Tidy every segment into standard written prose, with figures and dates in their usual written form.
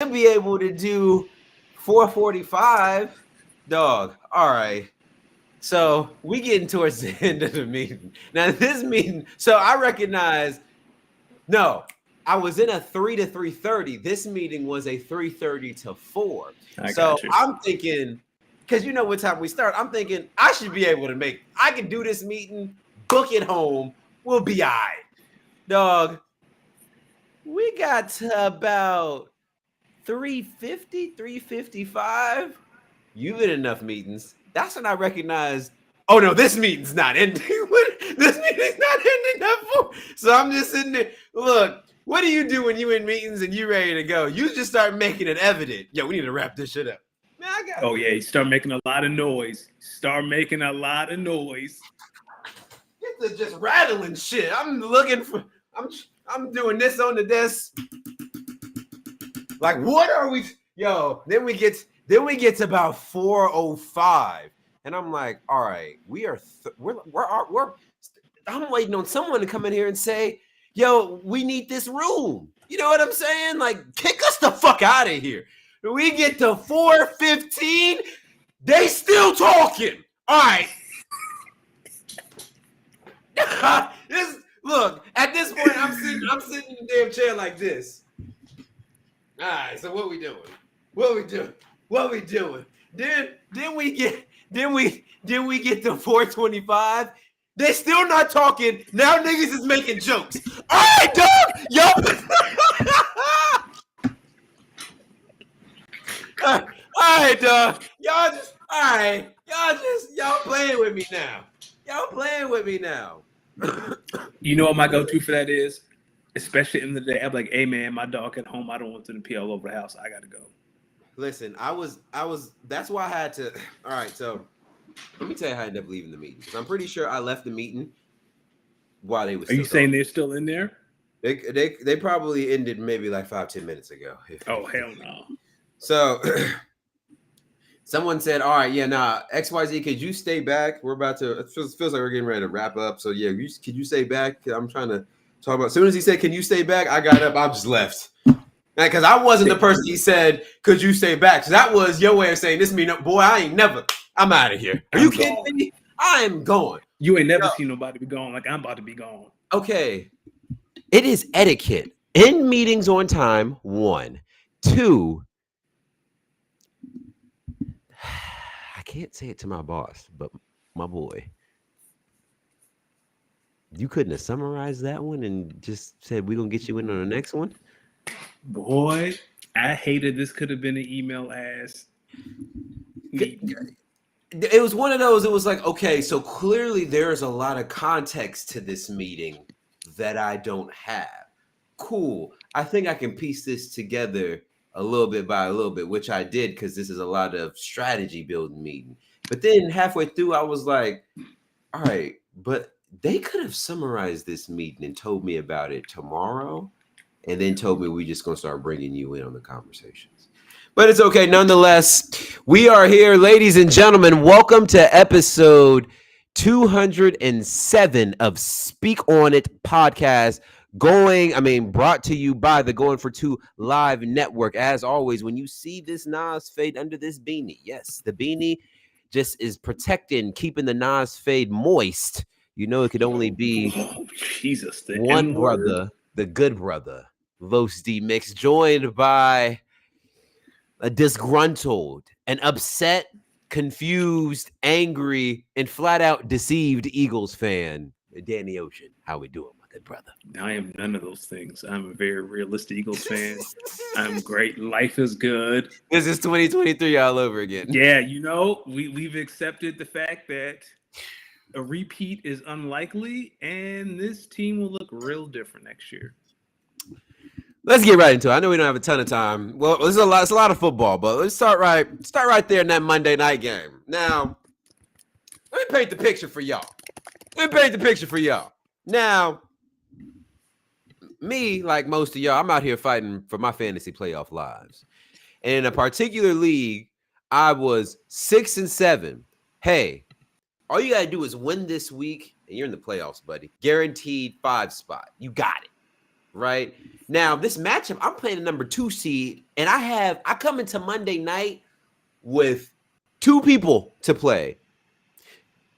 to be able to do 4:45, dog. All right. So we getting towards the end of the meeting. Now this meeting, so I recognize no, I was in a 3 to 3:30. This meeting was a 3:30 to 4. I So got you. I'm thinking, because you know what time we start, I'm thinking I should be able to I can do this meeting, book it home, we'll be all right. Dog, we got to about 350, 355. You've been in enough meetings. That's when I recognized, oh no, this meeting's not ending. This meeting's not ending at 4. So I'm just sitting there. Look, what do you do when you in meetings and you ready to go? You just start making it evident. Yo, we need to wrap this shit up. Man, I got Oh yeah, you start making a lot of noise. Start making a lot of noise. Get to just rattling shit. I'm looking for. I'm doing this on the desk. Like, what are we? Yo, then we get to about 4:05, and I'm like, all right, we're I'm waiting on someone to come in here and say, yo, we need this room. You know what I'm saying? Like, kick us the fuck out of here. We get to 4:15, they still talking. All right. Look, at this point, I'm sitting in the damn chair like this. All right, so what we doing? Then we get to 4:25. They still not talking. Now niggas is making jokes. All right, dog. Yo. All right, dog. Y'all playing with me now. You know what my go-to for that is? Especially in the day, I'm like, hey man, my dog at home. I don't want them to pee all over the house. I gotta go. Listen, I was. That's why I had to. All right, so let me tell you how I ended up leaving the meeting. Because I'm pretty sure I left the meeting while they was. Are you saying they're still in there? They probably ended maybe like 5-10 minutes ago. Oh hell no. So someone said, all right, yeah, nah, XYZ, could you stay back? We're about to, it feels like we're getting ready to wrap up. So yeah, could you stay back? I'm trying to talk about, as soon as he said, can you stay back? I got up, I just left. Because I wasn't the person he said, could you stay back? So that was your way of saying, this mean, boy, I'm out of here. Are you kidding me? I am going. You ain't never seen nobody be gone like I'm about to be gone. Okay. It is etiquette. In meetings on time, 1. 2, I can't say it to my boss, but my boy, you couldn't have summarized that one and just said we're gonna get you in on the next one. Boy, I hated this. Could have been an email ass. It was one of those. It was like, okay, so clearly there's a lot of context to this meeting that I don't have. Cool. I think I can piece this together a little bit by a little bit, which I did because this is a lot of strategy building meeting. But then halfway through, I was like, all right, but they could have summarized this meeting and told me about it tomorrow and then told me we just going to start bringing you in on the conversations. But it's okay. Nonetheless, we are here, ladies and gentlemen. Welcome to episode 207 of Speak On It podcast. Brought to you by the Going for Two Live Network. As always, when you see this Nas fade under this beanie, yes, the beanie just is protecting, keeping the Nas fade moist. You know, it could only be Jesus, one brother, the good brother, Los D Mix, joined by a disgruntled, an upset, confused, angry, and flat out deceived Eagles fan, Danny Ocean. How we doing? Good brother. I am none of those things. I'm a very realistic Eagles fan. I'm great. Life is good. This is 2023 all over again. Yeah, you know, we've accepted the fact that a repeat is unlikely, and this team will look real different next year. Let's get right into it. I know we don't have a ton of time. Well, it's a lot of football, but let's start right there in that Monday night game. Now, let me paint the picture for y'all. Now, me, like most of y'all, I'm out here fighting for my fantasy playoff lives. And in a particular league, I was 6-7. Hey, all you got to do is win this week, and you're in the playoffs, buddy. Guaranteed 5 spot. You got it. right? Now, this matchup, I'm playing the number 2 seed, and I come into Monday night with 2 people to play.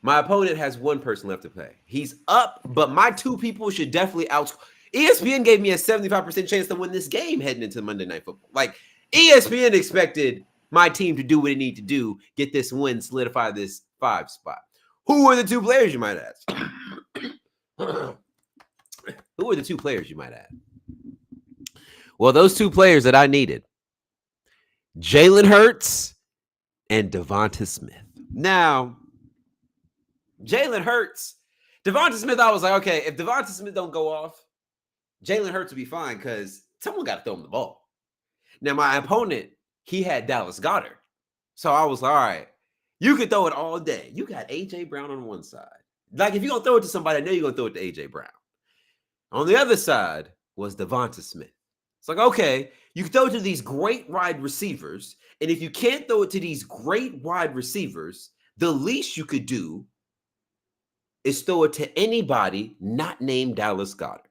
My opponent has 1 person left to play. He's up, but my 2 people should definitely outscore. ESPN gave me a 75% chance to win this game heading into Monday Night Football. Like, ESPN expected my team to do what it needed to do, get this win, solidify this 5 spot. Who are the 2 players, you might ask? Who are the 2 players, you might ask? Well, those 2 players that I needed, Jalen Hurts and Devonta Smith. Now, Jalen Hurts, Devonta Smith, I was like, okay, if Devonta Smith don't go off, Jalen Hurts will be fine because someone got to throw him the ball. Now, my opponent, he had Dallas Goedert. So I was like, all right, you can throw it all day. You got A.J. Brown on one side. Like, if you're going to throw it to somebody, I know you're going to throw it to A.J. Brown. On the other side was Devonta Smith. It's like, okay, you can throw it to these great wide receivers. And if you can't throw it to these great wide receivers, the least you could do is throw it to anybody not named Dallas Goedert.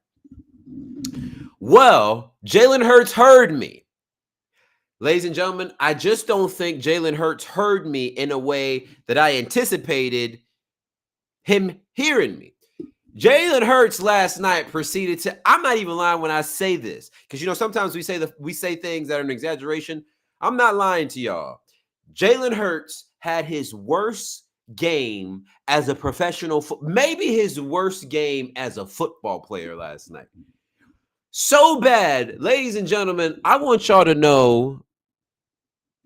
Well, Jalen Hurts heard me. Ladies and gentlemen, I just don't think Jalen Hurts heard me in a way that I anticipated him hearing me. Jalen Hurts last night proceeded to, I'm not even lying when I say this, because, you know, sometimes we say things that are an exaggeration. I'm not lying to y'all. Jalen Hurts had his worst game as a professional, maybe his worst game as a football player last night. So bad, ladies and gentlemen, I want y'all to know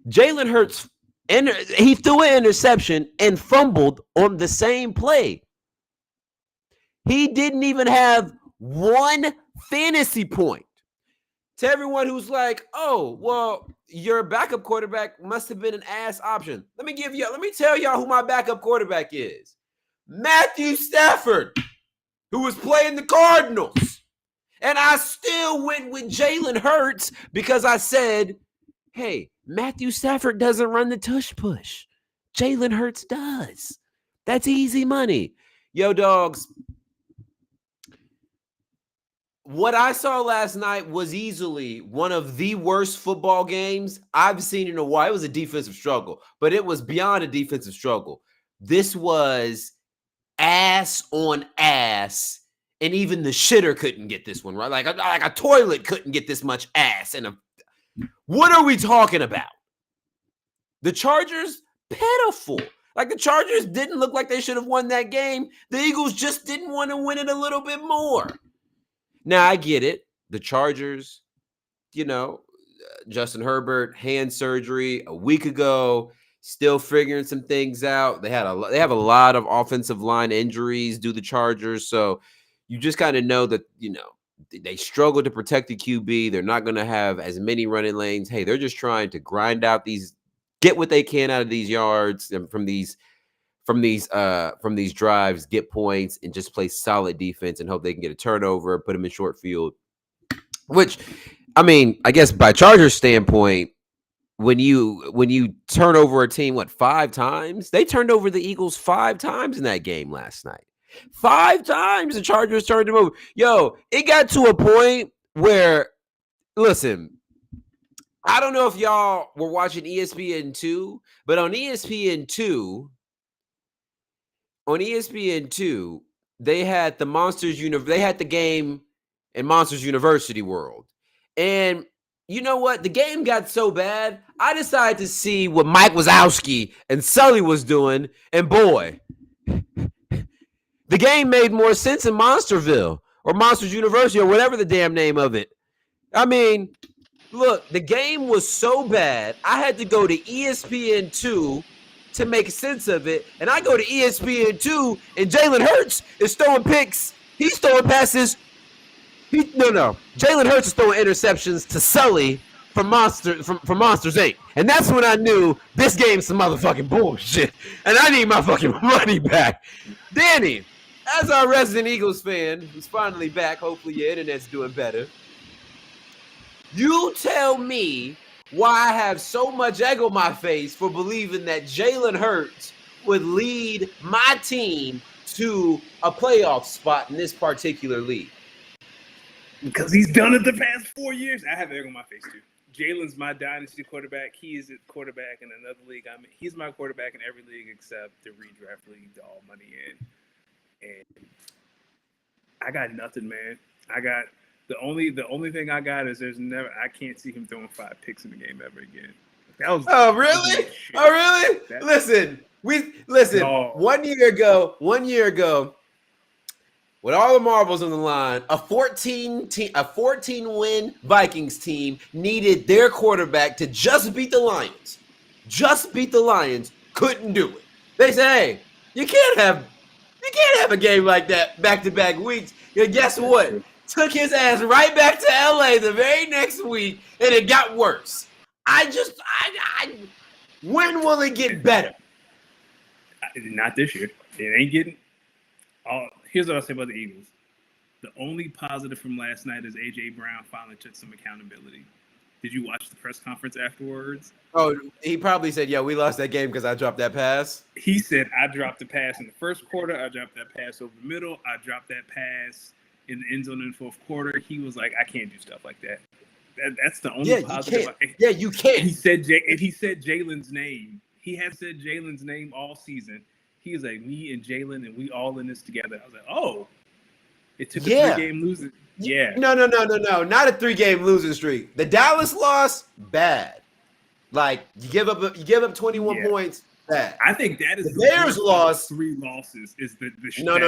Jalen Hurts, he threw an interception and fumbled on the same play. He didn't even have 1 fantasy point. To everyone who's like, oh, well, your backup quarterback must have been an ass option. Let me tell y'all who my backup quarterback is. Matthew Stafford, who was playing the Cardinals. And I still went with Jalen Hurts because I said, hey, Matthew Stafford doesn't run the tush push. Jalen Hurts does. That's easy money. Yo, dogs. What I saw last night was easily one of the worst football games I've seen in a while. It was a defensive struggle, but it was beyond a defensive struggle. This was ass on ass, and even the shitter couldn't get this one right. Like a toilet couldn't get this much ass. What are we talking about? The Chargers, pitiful. Like, the Chargers didn't look like they should have won that game. The Eagles just didn't want to win it a little bit more. Now, I get it. The Chargers, you know, Justin Herbert, hand surgery a week ago, still figuring some things out. They have a lot of offensive line injuries due to the Chargers. So you just kind of know that, you know, they struggle to protect the QB. They're not going to have as many running lanes. Hey, they're just trying to grind out get what they can out of these yards and from these drives, get points, and just play solid defense and hope they can get a turnover, put them in short field. Which, I mean, I guess by Chargers standpoint, when you turn over a team, 5 times? They turned over the Eagles 5 times in that game last night. 5 times the Chargers turned them over. Yo, it got to a point where, listen, I don't know if y'all were watching ESPN2, but on ESPN2, they had they had the game in Monsters University World. And you know what? The game got so bad, I decided to see what Mike Wazowski and Sully was doing. And boy, the game made more sense in Monsterville or Monsters University or whatever the damn name of it. I mean, look, the game was so bad, I had to go to ESPN2 to make sense of it. And I go to ESPN2, and Jalen Hurts is throwing picks. He's throwing passes. Jalen Hurts is throwing interceptions to Sully from Monsters Inc. And that's when I knew this game's some motherfucking bullshit. And I need my fucking money back. Danny, as our resident Eagles fan, who's finally back, hopefully your internet's doing better, you tell me why I have so much egg on my face for believing that Jalen Hurts would lead my team to a playoff spot in this particular league. Because he's done it the past 4 years. I have egg on my face too. Jalen's my dynasty quarterback. He is a quarterback in another league. I mean, he's my quarterback in every league except the redraft league, the all money in. And I got nothing, man. I got the only thing I got is I can't see him throwing 5 picks in the game ever again. That was really? Oh, really? Listen. No. 1 year ago, with all the marbles on the line, a 14 win Vikings team needed their quarterback to just beat the Lions. Couldn't do it. They say, hey, you can't have a game like that back-to-back weeks. And guess what? Took his ass right back to LA the very next week, and it got worse. When will it get better? Not this year. It ain't getting. Here's what I'll say about the Eagles. The only positive from last night is A.J. Brown finally took some accountability. Did you watch the press conference afterwards? Oh, he probably said, "Yo, we lost that game because I dropped that pass." He said, "I dropped the pass in the first quarter. I dropped that pass over the middle. I dropped that pass in the end zone in the fourth quarter." He was like, "I can't do stuff like that." That's the only positive. You can't. He said Jalen's name. He has said Jalen's name all season. He was like, me and Jalen, and we all in this together. I was like, oh, it took a 3-game losing. Yeah. No. Not a 3-game losing streak. The Dallas loss, bad. Like you give up 21 points, bad. I think that is the Bears loss. 3 losses is the No.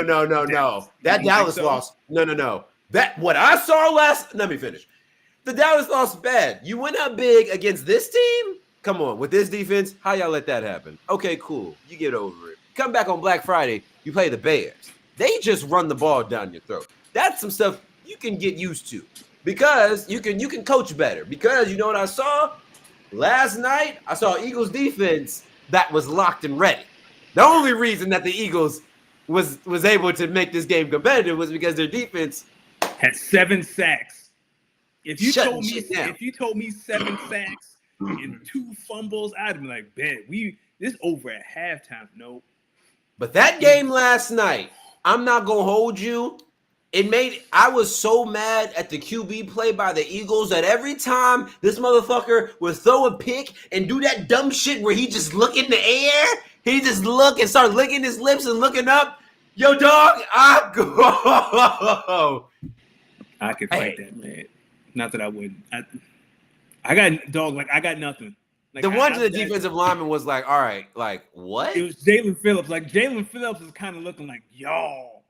That Dallas loss. No. That what I saw let me finish. The Dallas loss bad. You went up big against this team. Come on, with this defense, how y'all let that happen? Okay, cool. You get over it. Come back on Black Friday, you play the Bears. They just run the ball down your throat. That's some stuff you can get used to because you can coach better. Because you know what I saw? Last night, I saw Eagles defense that was locked and ready. The only reason that the Eagles was able to make this game competitive was because their defense had 7 sacks. If you told me 7 sacks and 2 fumbles, I'd be like, bet this over at halftime. Nope. But that game last night, I'm not gonna hold you. I was so mad at the QB play by the Eagles that every time this motherfucker would throw a pick and do that dumb shit where he just look in the air, he just look and start licking his lips and looking up. Yo, dog, I go. I could fight that, man. Not that I wouldn't. I got nothing. Like, the one to the defensive lineman was like, all right, like what? It was Jalen Phillips. Like Jalen Phillips is kind of looking like, y'all.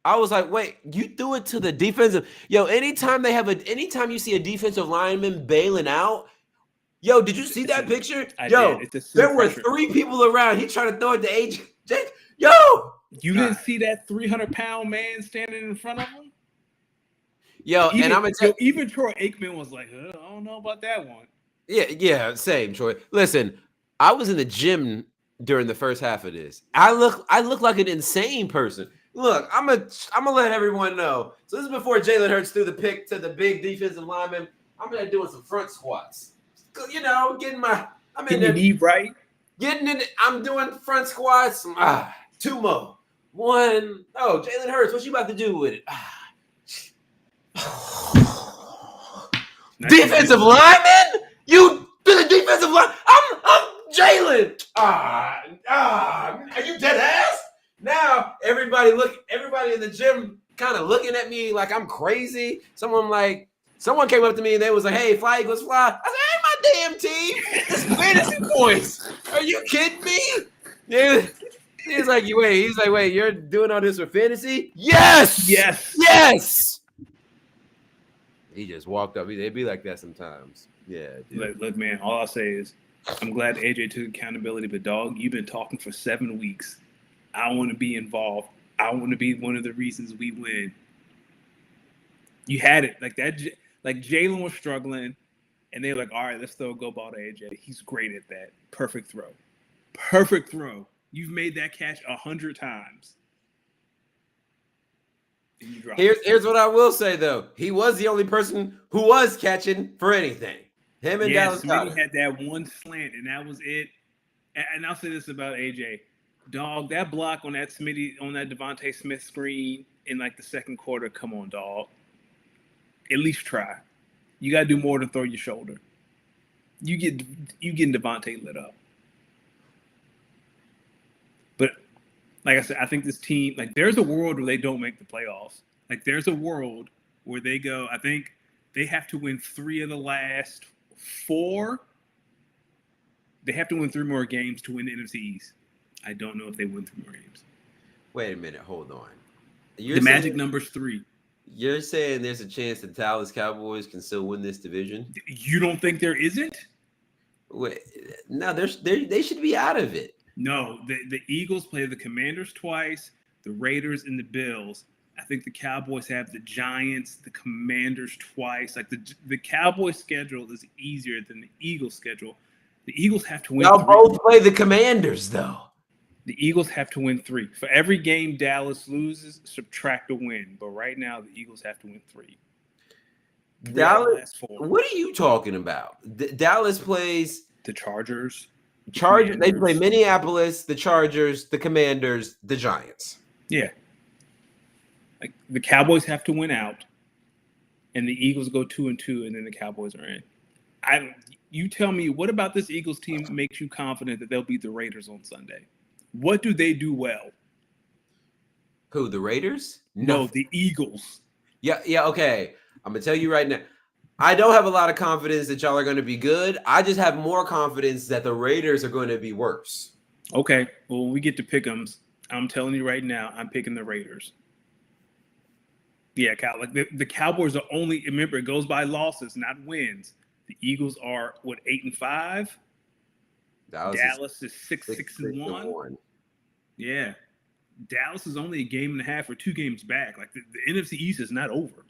I was like, wait, you threw it to the defensive. Yo, anytime you see a defensive lineman bailing out, yo, did you see that picture? There were 3 people around. He trying to throw it to AJ. Yo, you didn't see that 300-pound man standing in front of him? Yo, and I'm gonna tell even Troy Aikman was like, I don't know about that one. Yeah, same, Troy. Listen, I was in the gym during the first half of this. I look like an insane person. Look, I'm gonna let everyone know. So this is before Jalen Hurts threw the pick to the big defensive lineman. I'm gonna doing some front squats. You know, getting your knee right. Getting in. I'm doing front squats. 2 more. 1. Oh, Jalen Hurts, what you about to do with it? Defensive lineman? You to the defensive line? I'm Jalen. Are you dead ass? Now everybody in the gym kind of looking at me like I'm crazy. Someone came up to me and they was like, "Hey, fly Eagles fly." I said, "Hey, my damn team, it's fantasy points. Are you kidding me?" Yeah. He's like, wait, you're doing all this for fantasy? Yes. He just walked up. They'd be like that sometimes. Yeah. Look, man, all I'll say is I'm glad AJ took accountability, but dog, you've been talking for 7 weeks. I want to be involved. I want to be one of the reasons we win. You had it. Like that. Like Jalen was struggling, and they're like, all right, let's throw a go ball to AJ. He's great at that. Perfect throw. You've made that catch 100 times. Here's what I will say, though. He was the only person who was catching for anything. Him and Dallas Smitty had that one slant, and that was it. And I'll say this about AJ. Dog, that block on that Devontae Smith screen in like the second quarter, come on, dog. At least try. You got to do more than throw your shoulder. You getting Devontae lit up. But like I said, I think this team, like, there's a world where they don't make the playoffs. Like, there's a world where they go, I think they have to win 3 of the last 4. They have to win 3 more games to win the NFC East. I don't know if they win 3 more games. Wait a minute, hold on. The magic number's 3. You're saying there's a chance the Dallas Cowboys can still win this division? You don't think there isn't? Wait, no, they should be out of it. No, the Eagles play the Commanders twice, the Raiders and the Bills. I think the Cowboys have the Giants, the Commanders twice. Like, the Cowboys schedule is easier than the Eagles schedule. The Eagles have to win. Y'all both play the Commanders, though. The Eagles have to win 3. For every game Dallas loses, subtract a win. But right now, the Eagles have to win 3. Dallas. What are you talking about? Dallas plays the Chargers. They play Minneapolis, the Chargers, the Commanders, the Giants. Yeah. Like, the Cowboys have to win out, and the Eagles go 2-2, and then the Cowboys are in. You tell me, what about this Eagles team makes you confident that they'll beat the Raiders on Sunday? What do they do well? Who, the Raiders? No, the Eagles. Yeah, okay. I'm going to tell you right now. I don't have a lot of confidence that y'all are going to be good. I just have more confidence that the Raiders are going to be worse. Okay. Well, when we get to pick'ems, I'm telling you right now, I'm picking the Raiders. Yeah, like the Cowboys are only, remember, it goes by losses, not wins. The Eagles are, 8-5? Dallas is 6-1. Yeah. Dallas is only a game and a half or 2 games back. Like, the NFC East is not over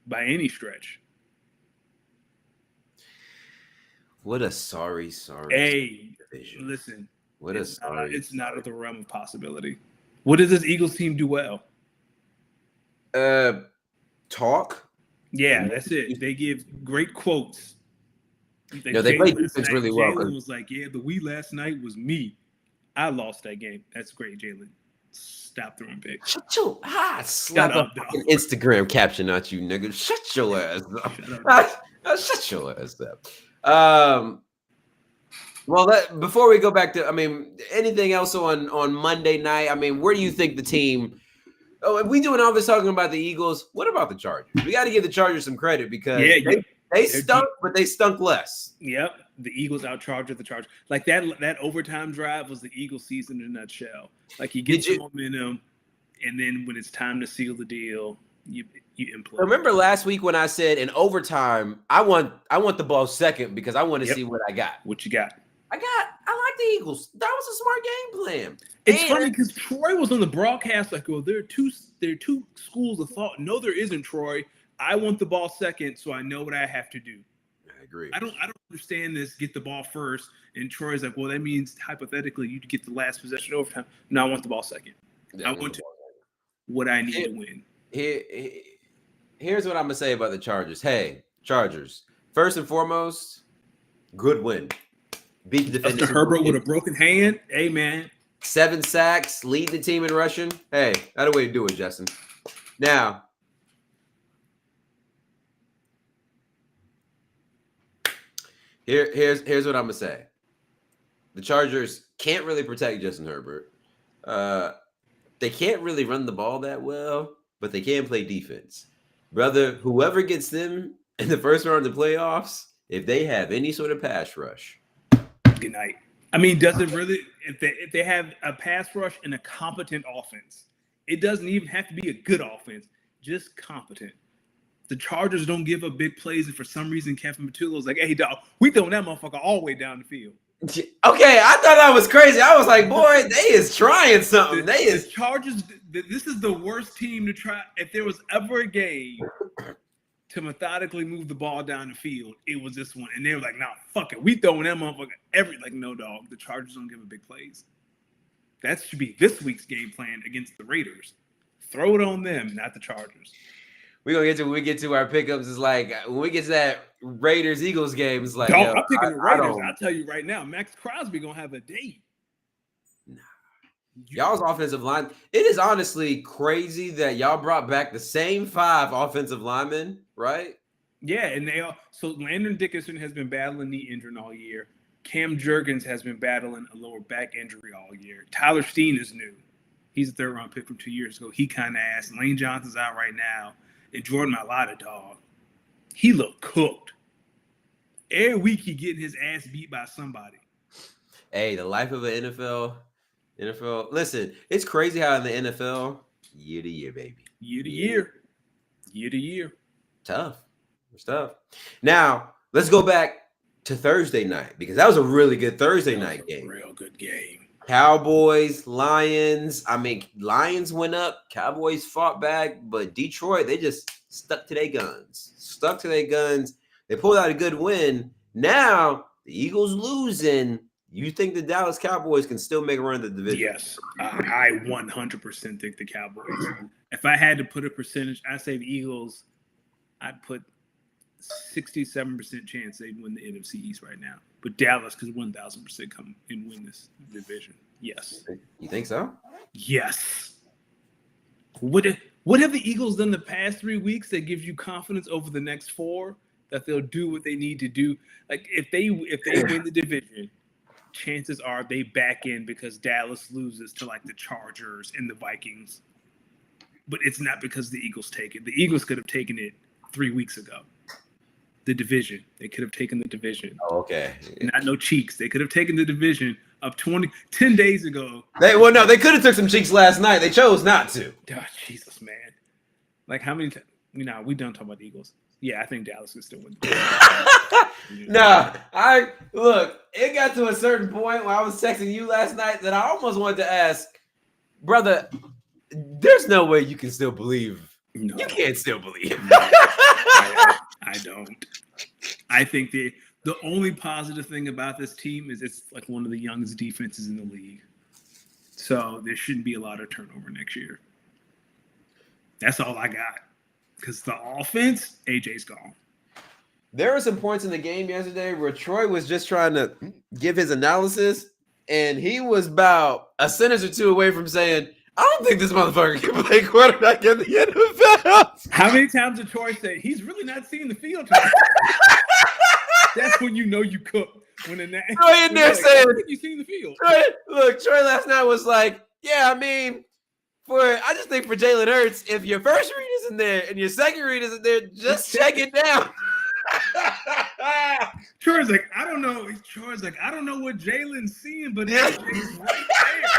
by any stretch. What a sorry division. Listen. It's not at the realm of possibility. What does this Eagles team do well? Talk. Yeah, that's it. They give great quotes. They play defense really well. Jalen was like, yeah, the we last night was me. I lost that game. That's great, Jalen. Stop throwing picks. Slap up Instagram caption at you, nigga. Shut your ass up. Shut your ass up. Well, before we go back to, anything else on Monday night? Where do you think the team? Oh, if we doing all this talking about the Eagles, what about the Chargers? We got to give the Chargers some credit because they stunk, but they stunk less. Yep, the Eagles out-charged the Chargers. Like, that overtime drive was the Eagles season in a nutshell. Like, you get your momentum, and then when it's time to seal the deal, you implode. Remember last week when I said in overtime, I want the ball second because I want to see what I got. What you got? I like the Eagles. That was a smart game plan. It's funny because Troy was on the broadcast like, "Oh, there are two schools of thought." No, there isn't, Troy. I want the ball second, so I know what I have to do. I agree. I don't understand this. Get the ball first, and Troy's like, "Well, that means hypothetically you get the last possession overtime." No, I want the ball second. I want to what I need to win. Here's what I'm gonna say about the Chargers. Hey, Chargers. First and foremost, good win. Beat the defenders. After Herbert with a broken hand. Hey, man. 7 sacks, lead the team in rushing. Hey, that's a way to do it, Justin. Now, here's what I'm gonna say. The Chargers can't really protect Justin Herbert. They can't really run the ball that well, but they can play defense. Brother, whoever gets them in the first round of the playoffs, if they have any sort of pass rush. Good night. Does it really, if they have a pass rush and a competent offense, it doesn't even have to be a good offense, just competent. The Chargers don't give up big plays, and for some reason, Kevin Matullo's like, "Hey, dog, we throwing that motherfucker all the way down the field." Okay, I thought that was crazy. I was like, boy, they is trying something. The Chargers, this is the worst team to try. If there was ever a game to methodically move the ball down the field, it was this one. And they were like, "Nah, fuck it. We throwing that motherfucker no, dog. The Chargers don't give up big plays." That should be this week's game plan against the Raiders. Throw it on them, not the Chargers. We're gonna get to when we get to our pickups. It's like when we get to that Raiders-Eagles game, it's like, dog, I'm picking the Raiders. I'll tell you right now, Max Crosby gonna have a day. Nah. Y'all's offensive line. It is honestly crazy that y'all brought back the same 5 offensive linemen, right? Yeah, and so Landon Dickinson has been battling knee injury all year. Cam Jurgens has been battling a lower back injury all year. Tyler Steen is new. He's a 3rd-round pick from 2 years ago. He kind of asked. Lane Johnson's out right now. And Jordan Mailata, dog, he looked cooked. Every week he getting his ass beat by somebody. Hey, the life of an NFL. Listen, it's crazy how in the NFL, year to year, baby. Year to year. Tough. It's tough. Now, let's go back to Thursday night because that was a really good Thursday night game. Real good game. Cowboys, Lions. I mean, Lions went up, Cowboys fought back, but Detroit, they just stuck to their guns. They pulled out a good win. Now, the Eagles losing. You think the Dallas Cowboys can still make a run at the division? Yes, I 100% think the Cowboys. If I had to put a percentage, I'd say the Eagles, I'd put 67% chance they'd win the NFC East right now. But Dallas could 1,000% come and win this division. Yes. You think so? Yes. What have the Eagles done the past 3 weeks that gives you confidence over the next 4 that they'll do what they need to do? Like if they win the division, chances are they back in because Dallas loses to like the Chargers and the Vikings. But it's not because the Eagles take it. The Eagles could have taken it 3 weeks ago. The division. They could have taken the division. Oh, okay. Not no cheeks. They could have taken the division up 10 days ago. They could have took some cheeks last night. They chose not to. Oh, Jesus, man. Like how many times? We don't talk about the Eagles. Yeah, I think Dallas can still win. Nah, it got to a certain point when I was texting you last night that I almost wanted to ask, brother, there's no way you can still believe. No. You can't still believe. I don't. I think the only positive thing about this team is it's like one of the youngest defenses in the league. So there shouldn't be a lot of turnover next year. That's all I got. Because the offense, AJ's gone. There were some points in the game yesterday where Troy was just trying to give his analysis, and he was about a sentence or 2 away from saying, I don't think this motherfucker can play quarterback in the NFL. How many times did Troy say, he's really not seeing the field? That's when you know you cooked. When Troy in there saying, you seen the field. Troy last night was like, yeah, I mean, I just think for Jalen Hurts, if your first read isn't there and your second read isn't there, just check it down. Troy's like, I don't know. Troy's like, I don't know what Jalen's seeing, but it's right there.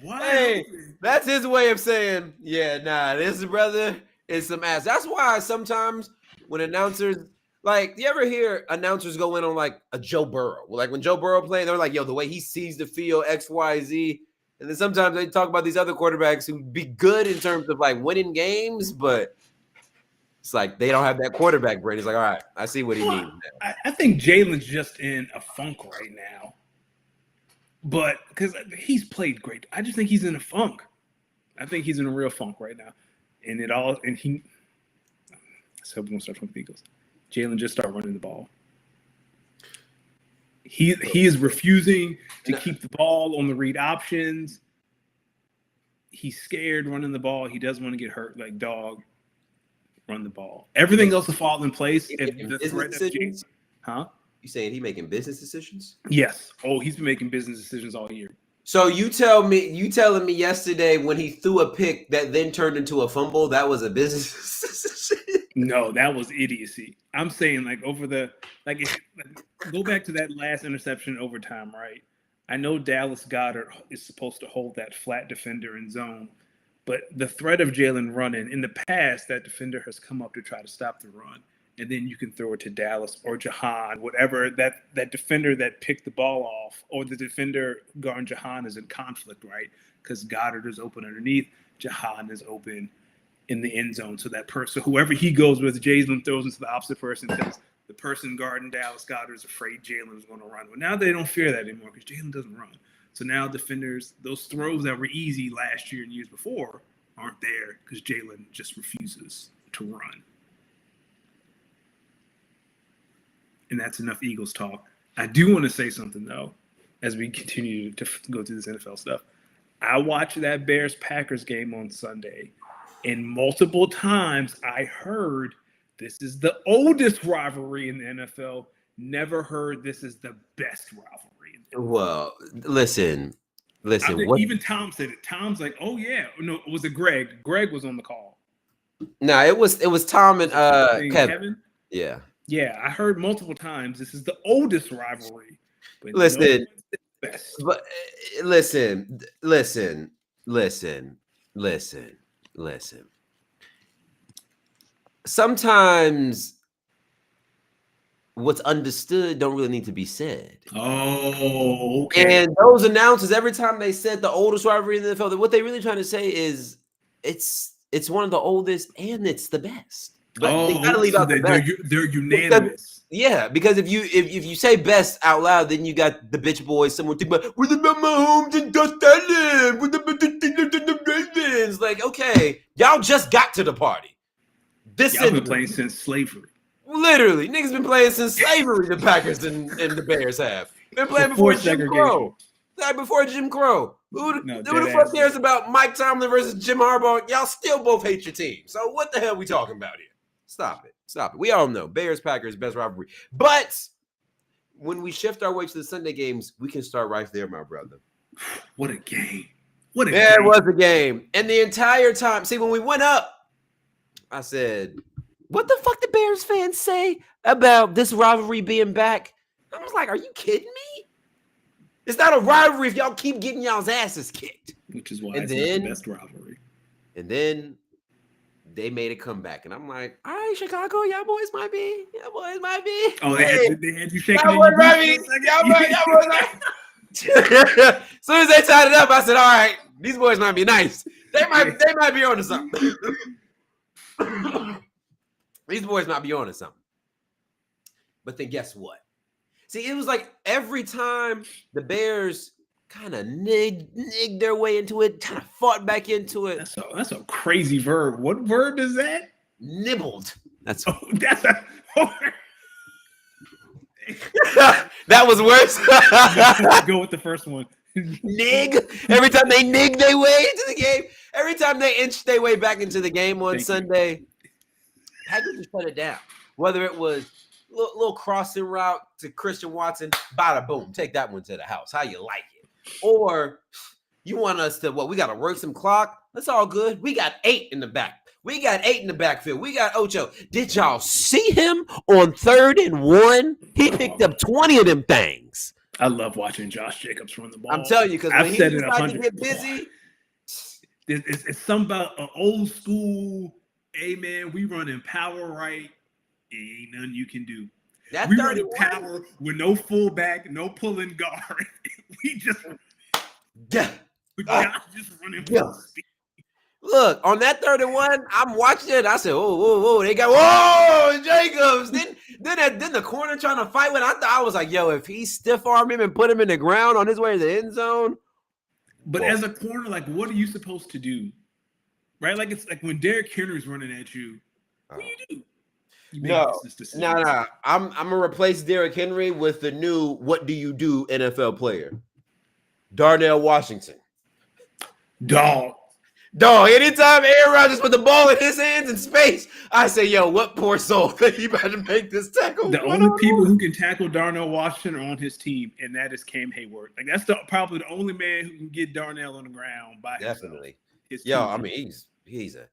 Wow. Hey, that's his way of saying, yeah, nah, this brother is some ass. That's why sometimes when announcers, like, you ever hear announcers go in on like a Joe Burrow? Like when Joe Burrow played, they're like, yo, the way he sees the field, X, Y, Z. And then sometimes they talk about these other quarterbacks who be good in terms of like winning games, but it's like they don't have that quarterback brain. It's like, all right, I see what he means. I think Jalen's just in a funk right now. But because he's played great. I just think he's in a funk. I think he's in a real funk right now. So we're going to start from the Eagles. Jalen just start running the ball. He is refusing to keep the ball on the read options. He's scared running the ball. He doesn't want to get hurt. Like, dog, run the ball. Everything else will fall in place. If the threat decisions? Huh? You saying he making business decisions? Yes. Oh, he's been making business decisions all year. So you telling me yesterday when he threw a pick that then turned into a fumble, that was a business decision? No, that was idiocy. I'm saying go back to that last interception in overtime, right? I know Dallas Goedert is supposed to hold that flat defender in zone, but the threat of Jalen running, in the past, that defender has come up to try to stop the run. And then you can throw it to Dallas or Jahan, whatever, that defender that picked the ball off, or the defender guarding Jahan is in conflict, right? Because Goddard is open underneath, Jahan is open in the end zone. So that person, whoever he goes with, Jalen throws into the opposite person because the person guarding Dallas Goedert is afraid Jalen is going to run. Well, now they don't fear that anymore because Jalen doesn't run. So now defenders, those throws that were easy last year and years before aren't there because Jalen just refuses to run. And that's enough Eagles talk. I do want to say something, though. as we continue to go through this NFL stuff. I watched that Bears-Packers game on Sunday, and multiple times I heard this is the oldest rivalry in the NFL. Never heard this is the best rivalry. Well, listen. Even Tom said it. Tom's like, "Oh yeah, no, was it Greg? Greg was on the call." No, it was Tom and Kevin. Yeah. Yeah, I heard multiple times this is the oldest rivalry. But listen, best. But listen. Sometimes what's understood don't really need to be said. Oh, okay. And those announcers, every time they said the oldest rivalry in the NFL, what they really trying to say is it's one of the oldest and it's the best. But they gotta leave out the best. They're unanimous. Because if you say best out loud, then you got the bitch boys. Someone think about with the Mahomes and Dust Allen, with the Ravens. Like, okay, y'all just got to the party. Y'all been playing since slavery. Literally, niggas been playing since slavery. The Packers and the Bears have been playing before Jim Crow. Like before Jim Crow. Who the fuck cares about Mike Tomlin versus Jim Harbaugh? Y'all still both hate your team. So what the hell we talking about here? Stop it. We all know Bears, Packers, best rivalry. But when we shift our way to the Sunday games, we can start right there, my brother. What a game. It was a game. And the entire time, see, when we went up, I said, what the fuck did Bears fans say about this rivalry being back? I was like, are you kidding me? It's not a rivalry if y'all keep getting y'all's asses kicked. Which is why it's the best rivalry. And then they made a comeback, and I'm like, all right, Chicago, y'all boys might be. Oh, they had you shaking y'all boys might be. As soon as they tied it up, I said, all right, these boys might be nice. They might be on to something. These boys might be on to something. But then guess what? See, it was like every time the Bears kind of nigged their way into it, kind of fought back into it. That's a crazy verb. What verb is that? Nibbled. That's that was worse. Go with the first one. Nig. Every time they nig their way into the game, every time they inch their way back into the game on Sunday, Packers just shut it down. Whether it was little crossing route to Christian Watson, bada boom, take that one to the house. How you like it? Or you want us to, we got to work some clock? That's all good. We got 8 in the back. We got 8 in the backfield. We got Ocho. Did y'all see him on 3rd and 1? He picked up 20 of them things. I love watching Josh Jacobs run the ball. I'm telling you, because when he decides to get busy, it's something about an old school, hey man, we running power right. Ain't nothing you can do. We running power with no fullback, no pulling guard. We just running. Look, on that 3rd and 1, I'm watching it. I said, "Oh, they got Jacobs." Then the corner trying to fight with. I was like, "Yo, if he stiff arm him and put him in the ground on his way to the end zone." But as a corner, like, what are you supposed to do? Right? Like it's like when Derrick Henry's running at you, what do you do? No. I'm gonna replace Derrick Henry with the new "What do you do" NFL player, Darnell Washington. Dog. Anytime Aaron Rodgers put the ball in his hands in space, I say, "Yo, what poor soul that he about to make this tackle?" The only people who can tackle Darnell Washington are on his team, and that is Cam Hayward. Like that's probably the only man who can get Darnell on the ground by definitely. Himself. I mean, he's a.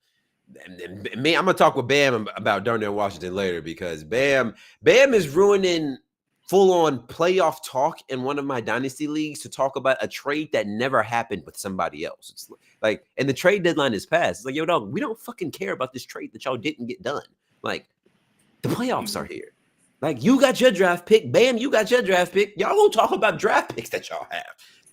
And me, I'm gonna talk with Bam about Darnell Washington later because Bam is ruining full-on playoff talk in one of my dynasty leagues to talk about a trade that never happened with somebody else. It's like, and the trade deadline is passed. It's like, yo, dog, we don't fucking care about this trade that y'all didn't get done. Like, the playoffs are here. Like, you got your draft pick. Bam, you got your draft pick. Y'all go talk about draft picks that y'all have.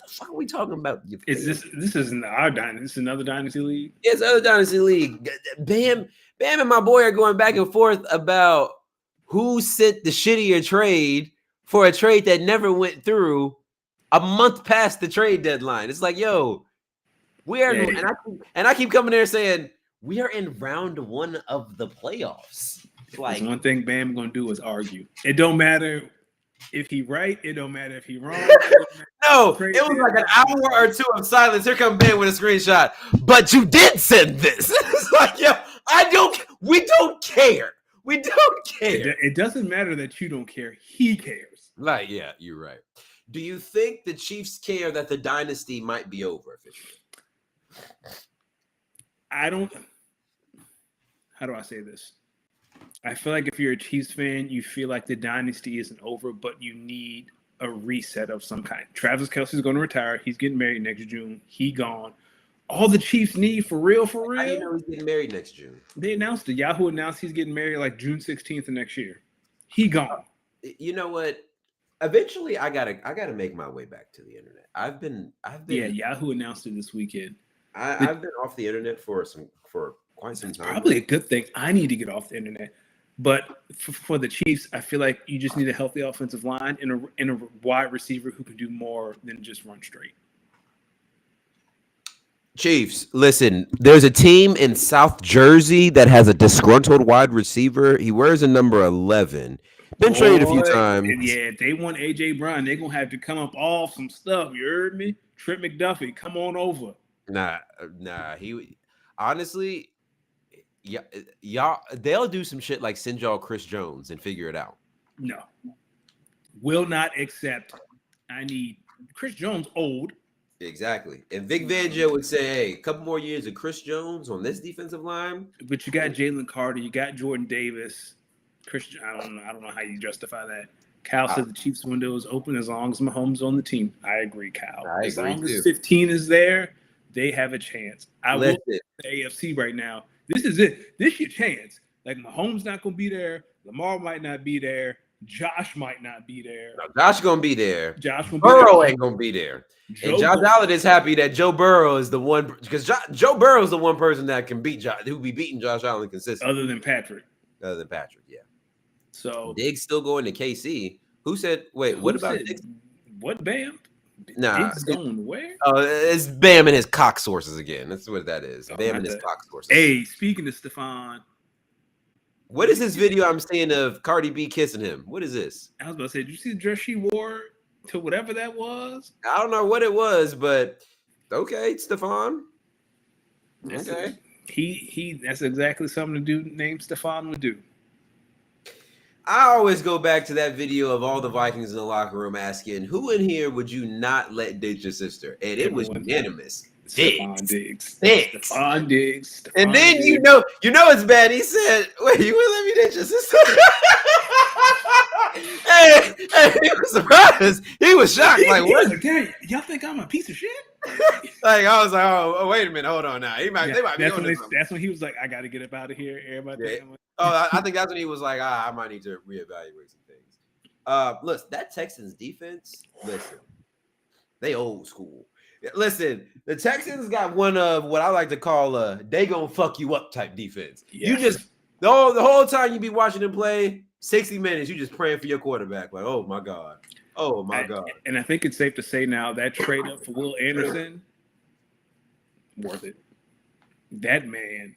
The fuck are we talking about? This isn't our dynasty. This is another dynasty league. It's another dynasty league. Bam and my boy are going back and forth about who sent the shittier trade for a trade that never went through a month past the trade deadline. It's like, yo, we are, and I keep coming there saying we are in round 1 of the playoffs. Like, one thing Bam gonna do is argue. It don't matter If he right, it don't matter. If he wrong, it don't matter. No, Trade it was like an deadline. hour or two of silence. Here comes Ben with a screenshot. But you did send this. It's like, yo, we don't care. We don't care. It doesn't matter that you don't care. He cares. Like, yeah, you're right. Do you think the Chiefs care that the dynasty might be over officially? I don't. How do I say this? I feel like if you're a Chiefs fan, you feel like the dynasty isn't over, but you need a reset of some kind. Travis Kelce's going to retire. He's getting married next June. He gone. All the Chiefs need for real. How do you know he's getting married next June? They announced it. Yahoo announced he's getting married like June 16th of next year. He gone. You know what? Eventually, I gotta make my way back to the internet. I've been. Yeah, Yahoo announced it this weekend. I've been off the internet for quite some time. Probably a good thing. I need to get off the internet. But for the Chiefs, I feel like you just need a healthy offensive line and a wide receiver who can do more than just run straight. Chiefs, listen, there's a team in South Jersey that has a disgruntled wide receiver. He wears a number 11. Been traded a few times. Yeah, if they want A.J. Brown, they're going to have to come up off some stuff. You heard me? Trent McDuffie, come on over. Nah. He honestly, yeah, y'all, they'll do some shit like send y'all Chris Jones and figure it out. No. Will not accept. I need Chris Jones old. Exactly. And Vic Fangio would say, hey, a couple more years of Chris Jones on this defensive line. But you got Jalen Carter, you got Jordan Davis. Christian, I don't know how you justify that. Cal said the Chiefs window is open as long as Mahomes on the team. I agree, Cal. As long as 15 is there, they have a chance. I will say the AFC right now. This is it. This is your chance. Like Mahomes not gonna be there. Lamar might not be there. Josh might not be there. No, Josh gonna be there. Josh gonna Burrow ain't gonna be there. And Josh Allen is happy that Joe Burrow is the one because Joe Burrow is the one person that can beat who be beating Josh Allen consistently. Other than Patrick, yeah. So Diggs still going to KC. Who said? Wait, what about Diggs? What Bam? Nah, Diggs going where? Oh, it's Bam and his cock sources again. That's what that is. Bam and his cock sources. Hey, speaking of Stephon, what is this video I'm seeing of Cardi B kissing him? What is this? I was about to say, did you see the dress she wore to whatever that was? I don't know what it was, but okay, Stephon. Okay. He that's exactly something a dude named Stephon would do. I always go back to that video of all the Vikings in the locker room asking, who in here would you not let date your sister? And it was unanimous. Stephon Diggs. And then you know it's bad. He said, wait, you would let me date your sister? hey, he was surprised. He was shocked. Like, what? Like, hey, y'all think I'm a piece of shit? Like, I was like, oh, wait a minute, hold on now. They might be that's when he was like, I got to get up out of here. Everybody. Yeah. Oh, I think that's when he was like, I might need to reevaluate some things. Listen, that Texans defense, they old school. Listen, the Texans got one of what I like to call a they gonna fuck you up type defense. Yes. You just the whole time you be watching them play 60 minutes, you just praying for your quarterback. Like, oh my God. Oh my God. And I think it's safe to say now that trade up for Will Anderson, worth it. That man.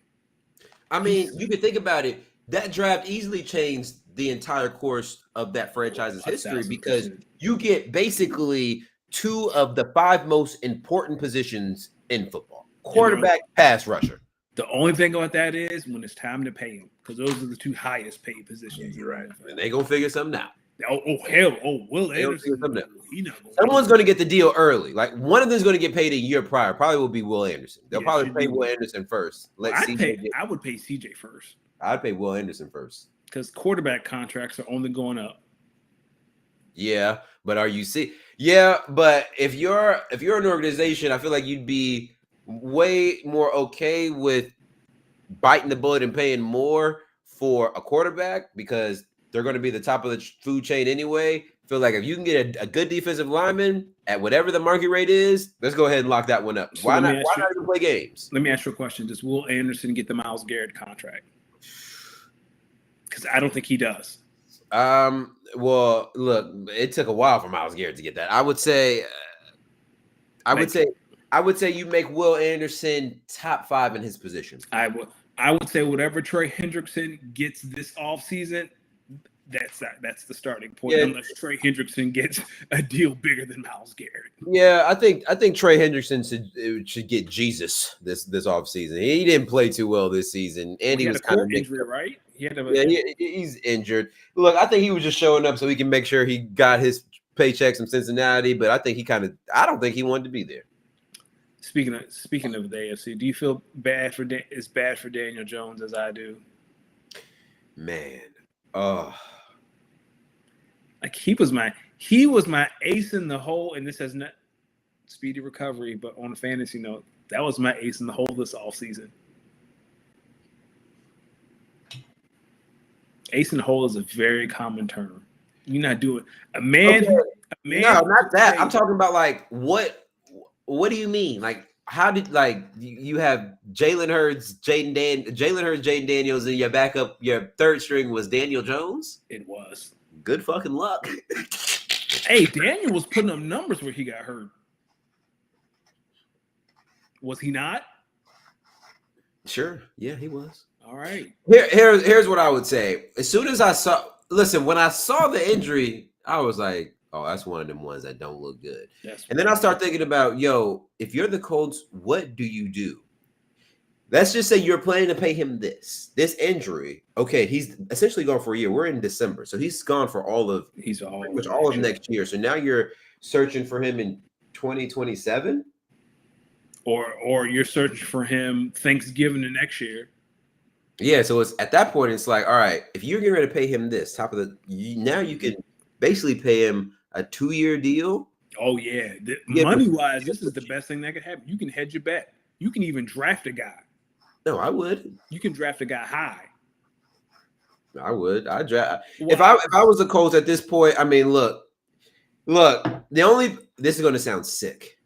I mean, you can think about it. That draft easily changed the entire course of that franchise's history because you get basically two of the five most important positions in football: quarterback, pass rusher. The only thing about that is when it's time to pay him, because those are the two highest paid positions. You're right. And they gonna figure something out. Will Anderson. Someone's going to get the deal early. Like one of them's going to get paid a year prior. Probably will be Will Anderson. They'll probably pay Will Anderson first. I would pay CJ first. I'd pay Will Anderson first because quarterback contracts are only going up. Yeah, but but if you're an organization, I feel like you'd be way more okay with biting the bullet and paying more for a quarterback because they're going to be the top of the food chain anyway. Feel like if you can get a good defensive lineman at whatever the market rate is, let's go ahead and lock that one up. So why not even play games? Let me ask you a question. Does Will Anderson get the Myles Garrett contract? Because I don't think he does. Well, look, it took a while for Myles Garrett to get that. I would say you make Will Anderson top 5 in his position. I would say whatever Trey Hendrickson gets this offseason, That's the starting point. Yeah. Unless Trey Hendrickson gets a deal bigger than Myles Garrett. Yeah, I think Trey Hendrickson should get Jesus this offseason. He didn't play too well this season, and He he had was a kind of core injury, right? he's injured. Look, I think he was just showing up so he can make sure he got his paychecks from Cincinnati, but I think I don't think he wanted to be there. Speaking of the AFC, do you feel bad for Daniel Jones as I do? Man, like he was my ace in the hole, and this has not speedy recovery, but on a fantasy note, that was my ace in the hole this offseason. Ace in the hole is a very common term. You're not doing a man. Okay. No, not that. I'm talking about like what do you mean? Like how did you have Jalen Hurts, Jaden Daniels, and your backup, your third string was Daniel Jones? It was. Good fucking luck. Hey, Daniel was putting up numbers where he got hurt. Was he not? Sure. Yeah, he was. All right. Here's what I would say. As soon as when I saw the injury, I was like, oh, that's one of them ones that don't look good. And then I start thinking about, if you're the Colts, what do you do? Let's just say you're planning to pay him this injury. Okay, he's essentially gone for a year. We're in December, so he's gone for all of next year. So now you're searching for him in 2027, or you're searching for him Thanksgiving of next year. Yeah, so it's at that point, it's like, all right, if you're getting ready to pay him this now you can basically pay him a 2-year deal. Oh yeah, money wise, this is the best thing that could happen. You can hedge your bet. You can even draft a guy. No, I would. You can draft a guy high. I would. I draft if I was a Colts at this point. I mean, look. This is going to sound sick.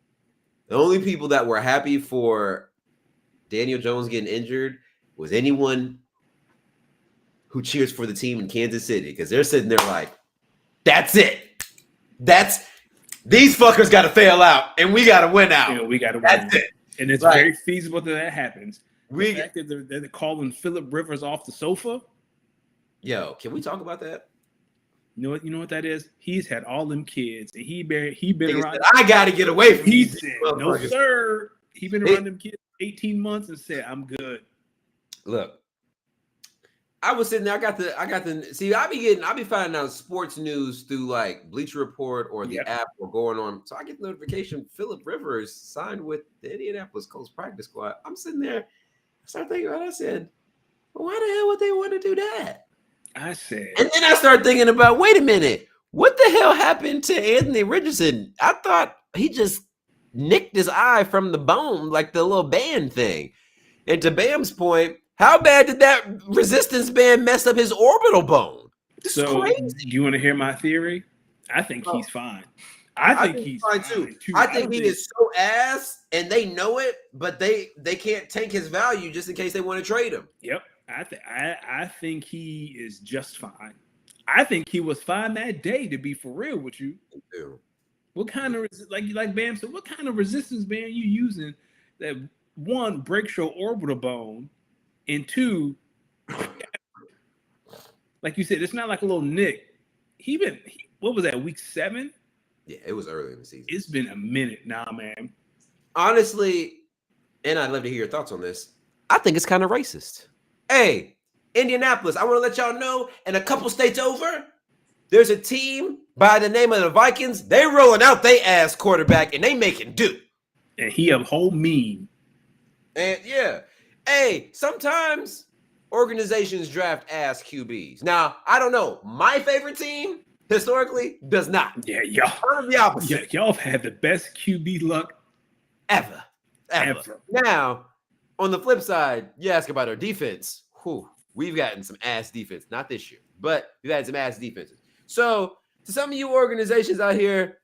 The only people that were happy for Daniel Jones getting injured was anyone who cheers for the team in Kansas City, because they're sitting there like, that's it. These fuckers got to fail out, and we got to win out. Yeah, we got to win. That's it. And it's very feasible that happens. The fact that they're calling Phillip Rivers off the sofa. Yo, can we talk about that? You know what that is? He's had all them kids, and he been around. I got to get away from. He said, "No, sir." He been around them kids 18 months and said, "I'm good." Look, I was sitting there. I got the. See, I be finding out sports news through like Bleacher Report or the app or going on. So I get the notification Phillip Rivers signed with the Indianapolis Colts practice squad. I'm sitting there. I started thinking about it. I said, well, why the hell would they want to do that? I said, and then I started thinking about, wait a minute, what the hell happened to Anthony Richardson? I thought he just nicked his eye from the bone, like the little band thing. And to Bam's point, how bad did that resistance band mess up his orbital bone? This is crazy. Do you want to hear my theory? I think he's fine. I think he's fine too. I think he is so ass, and they know it, but they can't tank his value just in case they want to trade him. Yep. I think he is just fine. I think he was fine that day, to be for real with you. Yeah. What kind of like Bam said? What kind of resistance band you using that one breaks your orbital bone, and two, like you said, it's not like a little nick. What was that, week 7? Yeah, it was early in the season. It's been a minute now, man. Honestly, and I'd love to hear your thoughts on this. I think it's kind of racist. Hey, Indianapolis, I want to let y'all know, in a couple states over, there's a team by the name of the Vikings. They rolling out they ass quarterback, and they making do. And he a whole meme. And yeah, hey, sometimes organizations draft ass QBs. Now, I don't know. My favorite team historically does not. Yeah, y'all. The opposite. Yeah, y'all have had the best QB luck ever. Now, on the flip side, you ask about our defense. Whew, we've gotten some ass defense. Not this year, but we've had some ass defenses. So, to some of you organizations out here,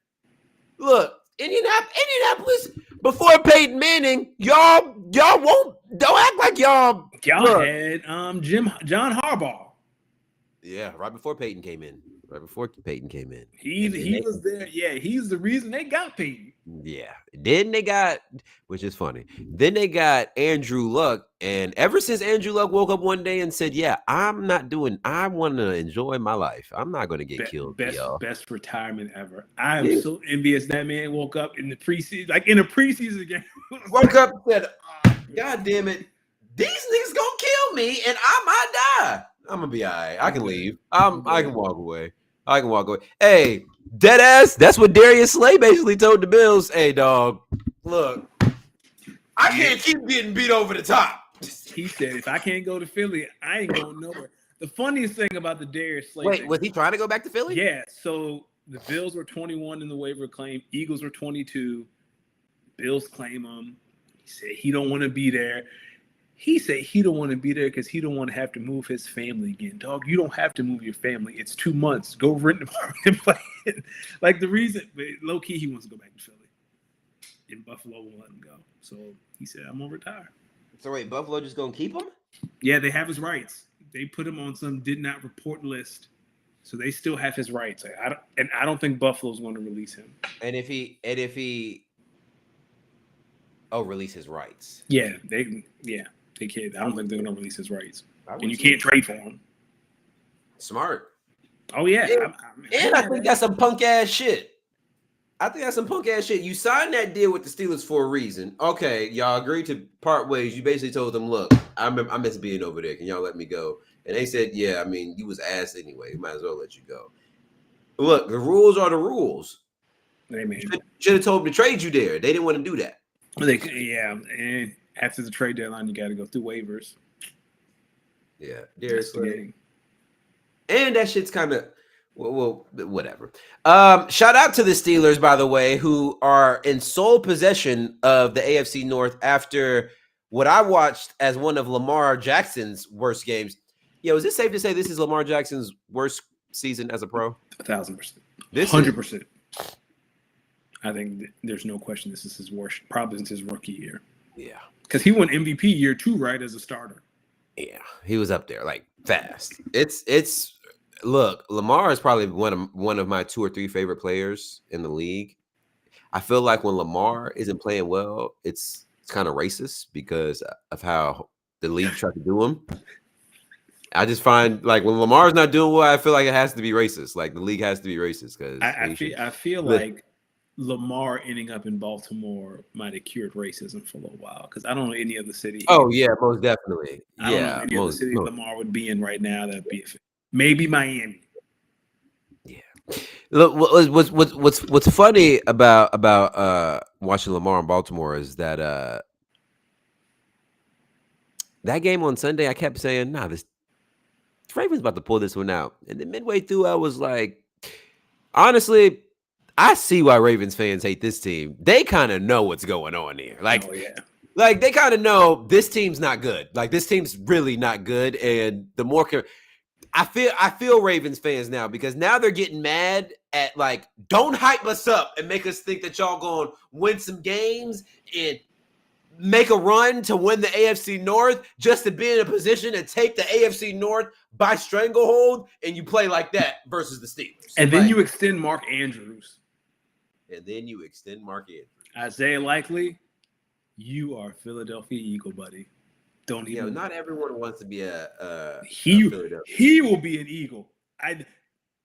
look, Indianapolis, before Peyton Manning, y'all don't act like y'all had John Harbaugh. Yeah, right before Peyton came in. right before Peyton came in. He was there. Yeah, he's the reason they got Peyton. Yeah. Then they got, which is funny. Then they got Andrew Luck, and ever since Andrew Luck woke up one day and said, "Yeah, I want to enjoy my life. I'm not going to get killed, y'all." Best retirement ever. I am so envious that man woke up in the preseason, like in a preseason game. Woke up and said, "God damn it, these niggas gonna kill me, and I might die. I'm gonna be all right. I can leave. I can walk away. Hey, dead ass. That's what Darius Slay basically told the Bills. Hey, dog, look, I can't keep getting beat over the top. He said, if I can't go to Philly, I ain't going nowhere. The funniest thing about the Darius Slay Wait, was he trying to go back to Philly? Yeah. So the Bills were 21 in the waiver claim. Eagles were 22. Bills claim him. He said he don't want to be there. He said he don't want to be there because he don't want to have to move his family again. Dog, you don't have to move your family. It's 2 months. Go rent an apartment and play it. Like the reason, but low key, he wants to go back to Philly. And Buffalo won't let him go. So he said, I'm gonna retire. So wait, Buffalo just gonna keep him? Yeah, they have his rights. They put him on some did not report list, so they still have his rights. I don't think Buffalo's going to release him. And if he, release his rights. Yeah, they can't. I don't think they're going to release his rights, and you can't trade for him. Smart. Oh yeah, I think that's some punk ass shit. You signed that deal with the Steelers for a reason. Okay, y'all agreed to part ways. You basically told them, look, I miss being over there. Can y'all let me go? And they said, yeah, I mean, you was ass anyway. Might as well let you go. Look, the rules are the rules. Should have told them to trade you there. They didn't want to do that. And after the trade deadline, you got to go through waivers. Yeah, and that shit's kind of well, whatever. Shout out to the Steelers, by the way, who are in sole possession of the AFC North after what I watched as one of Lamar Jackson's worst games. Yo, is it safe to say this is Lamar Jackson's worst season as a pro? 1,000%. 100%. I think there's no question this is his worst, probably since his rookie year. Yeah. Because he won MVP year 2, right, as a starter. Yeah, he was up there like fast. It's look, Lamar is probably one of my 2 or 3 favorite players in the league. I feel like when Lamar isn't playing well, it's kind of racist because of how the league tried to do him. I just find like when Lamar's not doing well, I feel like it has to be racist. Like the league has to be racist because I feel like Lamar ending up in Baltimore might have cured racism for a little while because I don't know any other city. Oh yeah, most definitely. I don't know any other city Lamar would be in right now. That'd be maybe Miami. Yeah. Look, what's funny about watching Lamar in Baltimore is that that game on Sunday, I kept saying, "Nah, this Ravens about to pull this one out." And then midway through, I was like, honestly, I see why Ravens fans hate this team. They kind of know what's going on here. Like, like they kind of know this team's not good. Like this team's really not good. And the more I feel Ravens fans now because now they're getting mad at like, don't hype us up and make us think that y'all going to win some games and make a run to win the AFC North just to be in a position to take the AFC North by stranglehold, and you play like that versus the Steelers. And then you extend Mark Andrews. Isaiah Likely, you are a Philadelphia Eagle, buddy. Don't even. Not everyone wants to be a he will be an Eagle.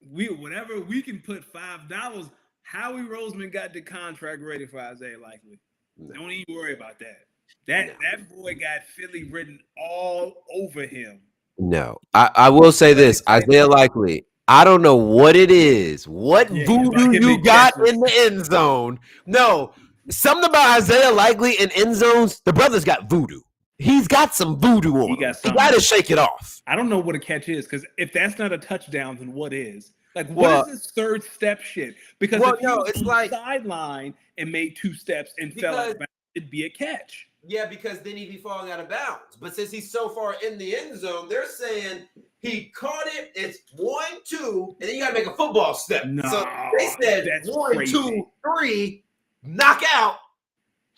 Whenever we can put $5. Howie Roseman got the contract ready for Isaiah Likely. No. Don't even worry about that. That boy got Philly written all over him. No, I will say this: Isaiah Likely. I don't know what it is. What voodoo you got in the end zone? No, something about Isaiah Likely in end zones. The brother's got voodoo. He's got some voodoo on him. He got to shake it off. I don't know what a catch is because if that's not a touchdown, then what is? Like, what is this third step shit? Because if he was on the sideline and made 2 steps and fell out of bounds, it'd be a catch. Yeah, because then he'd be falling out of bounds. But since he's so far in the end zone, they're saying he caught it. It's 1, 2, and then you got to make a football step. No, so they said 1, crazy. 2, 3, knock out,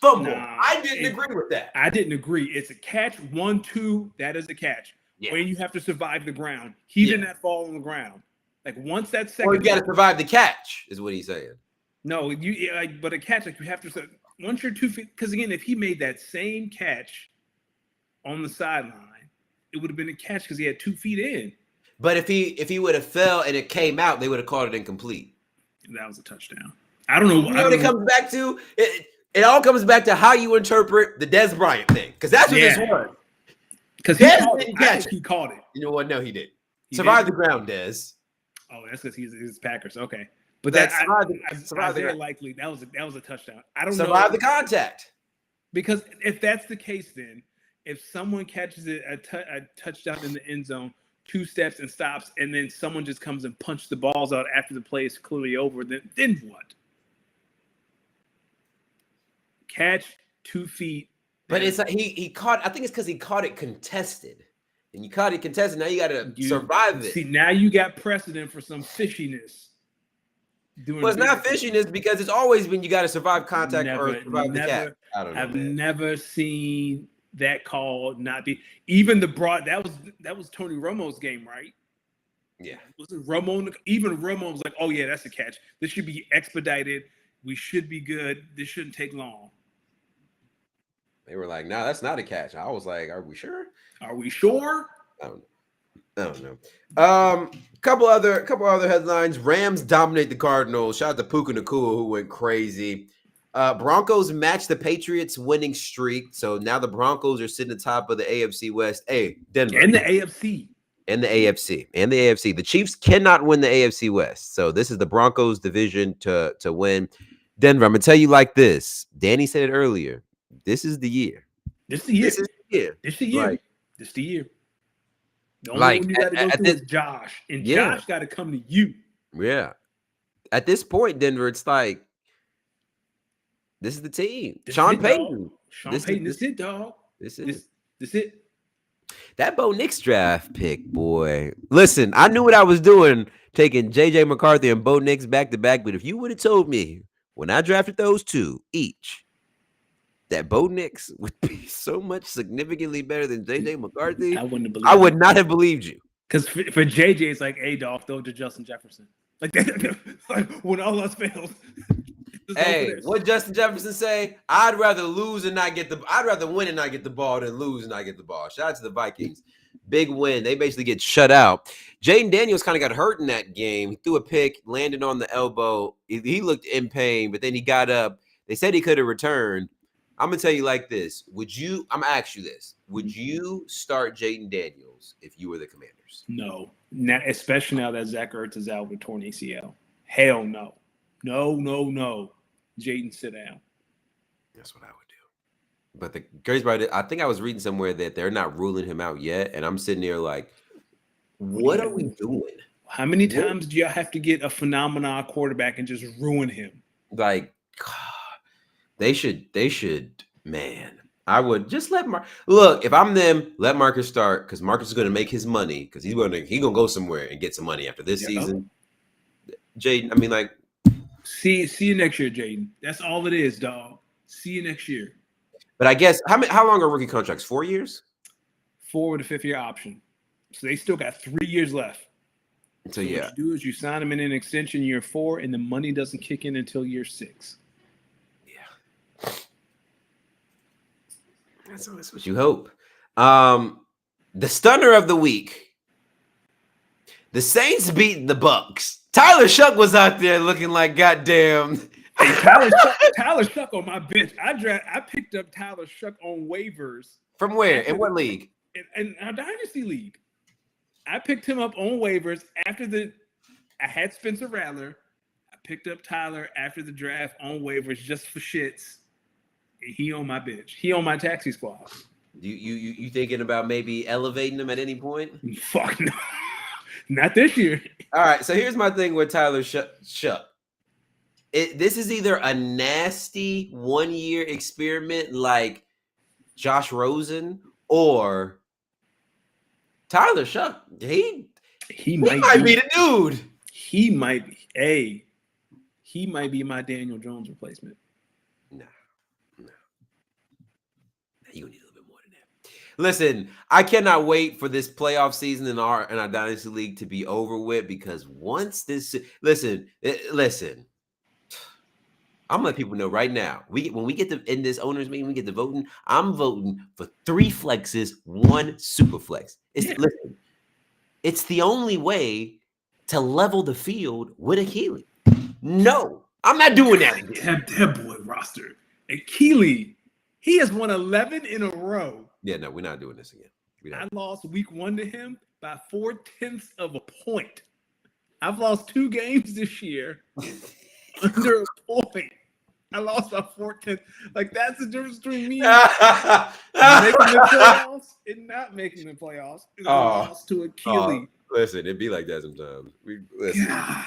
fumble. No, I didn't agree with that. I didn't agree. It's a catch. 1, 2, that is a catch. Yeah. When you have to survive the ground. He did not fall on the ground. Like once that Or you second, got to survive the catch, is what he's saying. no, you like, but a catch like you have to once you're 2 feet. Because again, if he made that same catch on the sideline, it would have been a catch because he had 2 feet in. But if he would have fell and it came out, they would have called it incomplete. That was a touchdown. I don't know. You know what it comes back to? It all comes back to how you interpret the Dez Bryant thing, because that's what this was. Because he called it. You know what? No, he didn't. Survive the ground, Dez. Oh, that's because he's Packers. Okay, but that's survive the likely that was a touchdown. I don't know. Survive the contact. Because if that's the case, then if someone catches it a touchdown in the end zone, 2 steps and stops, and then someone just comes and punches the balls out after the play is clearly over, then what? Catch 2 feet. But it's like he caught. I think it's because he caught it contested, and you caught it contested. Now you got to survive it. See, now you got precedent for some fishiness. Well, it's not fishiness because it's always been you got to survive contact or survive the catch. I don't know. I've never seen that call not be even the broad. That was Tony Romo's game, right? Yeah. Was it Romo? Even Romo was like, "Oh yeah, that's a catch. This should be expedited. We should be good. This shouldn't take long." They were like, "No, that's not a catch." I was like, "Are we sure? Are we sure?" I don't know. Couple other headlines. Rams dominate the Cardinals. Shout out to Puka Nacua, who went crazy. Broncos match the Patriots winning streak. So now the Broncos are sitting atop of the AFC West. Hey, Denver. And the AFC. And the AFC. The Chiefs cannot win the AFC West. So this is the Broncos division to win. Denver, I'm going to tell you like this. Danny said it earlier. This is the year. This is the year. The only one you got to go through is Josh. And Josh got to come to you. Yeah. At this point, Denver, it's like, this is the team. Sean Payton. This is it, dog. This is it. That Bo Nix draft pick, boy. Listen, I knew what I was doing, taking J.J. McCarthy and Bo Nix back-to-back. But if you would have told me when I drafted those two each, that Bo Nix would be so much significantly better than J.J. McCarthy, I would not have believed you. Because for J.J., it's like, hey, dog, throw to Justin Jefferson. Like, like when all else fails. Hey, what Justin Jefferson say? I'd rather win and not get the ball than lose and not get the ball. Shout out to the Vikings. Big win. They basically get shut out. Jaden Daniels kind of got hurt in that game. He threw a pick, landed on the elbow. He looked in pain, but then he got up. They said he could have returned. I'm going to tell you like this. I'm going to ask you this. Would you start Jaden Daniels if you were the Commanders? No. Especially now that Zach Ertz is out with torn ACL. Hell no. No. Jaden, sit down. That's what I would do. But the crazy part is, I think I was reading somewhere that they're not ruling him out yet. And I'm sitting there like, what are we doing? How many times do y'all have to get a phenomenal quarterback and just ruin him? Like, God. They should, man. I would just let look. If I'm them, let Marcus start because Marcus is going to make his money because he's gonna go somewhere and get some money after this season. Jaden, I mean, like, see you next year, Jaden. That's all it is, dog. See you next year. But I guess how long are rookie contracts? 4 years? 4 with a 5th-year option. So they still got 3 years left. So what you do is you sign them in an extension year 4, and the money doesn't kick in until year 6. That's what you hope. The stunner of the week. The Saints beat the Bucks. Tyler Shuck was out there looking like goddamn. Hey, Tyler Shuck on my bench. I picked up Tyler Shuck on waivers. From where? In what league? In our dynasty league. I picked him up on waivers after I had Spencer Rattler. I picked up Tyler after the draft on waivers just for shits. He on my bench. He on my taxi squad. You thinking about maybe elevating him at any point? Fuck no. Not this year. All right, so here's my thing with Tyler Shuck. This is either a nasty 1-year experiment like Josh Rosen or Tyler Shuck. He might be the dude. He might be. He might be my Daniel Jones replacement. No. You need a little bit more than that. Listen, I cannot wait for this playoff season in our Dynasty League to be over with because once this listen, I'm gonna let people know right now. When we get to in this owners meeting, we get to voting. I'm voting for 3 flexes, 1 super flex. Listen, it's the only way to level the field with a Keely. No, I'm not doing that again. That boy roster. And Keely, he has won 11 in a row. Yeah, no, we're not doing this again. I lost week 1 to him by 0.4 of a point. I've lost 2 games this year under a point. I lost by 0.4. Like, that's the difference between me making the playoffs and not making the playoffs. It's a loss to a Keely. Listen, it'd be like that sometimes. I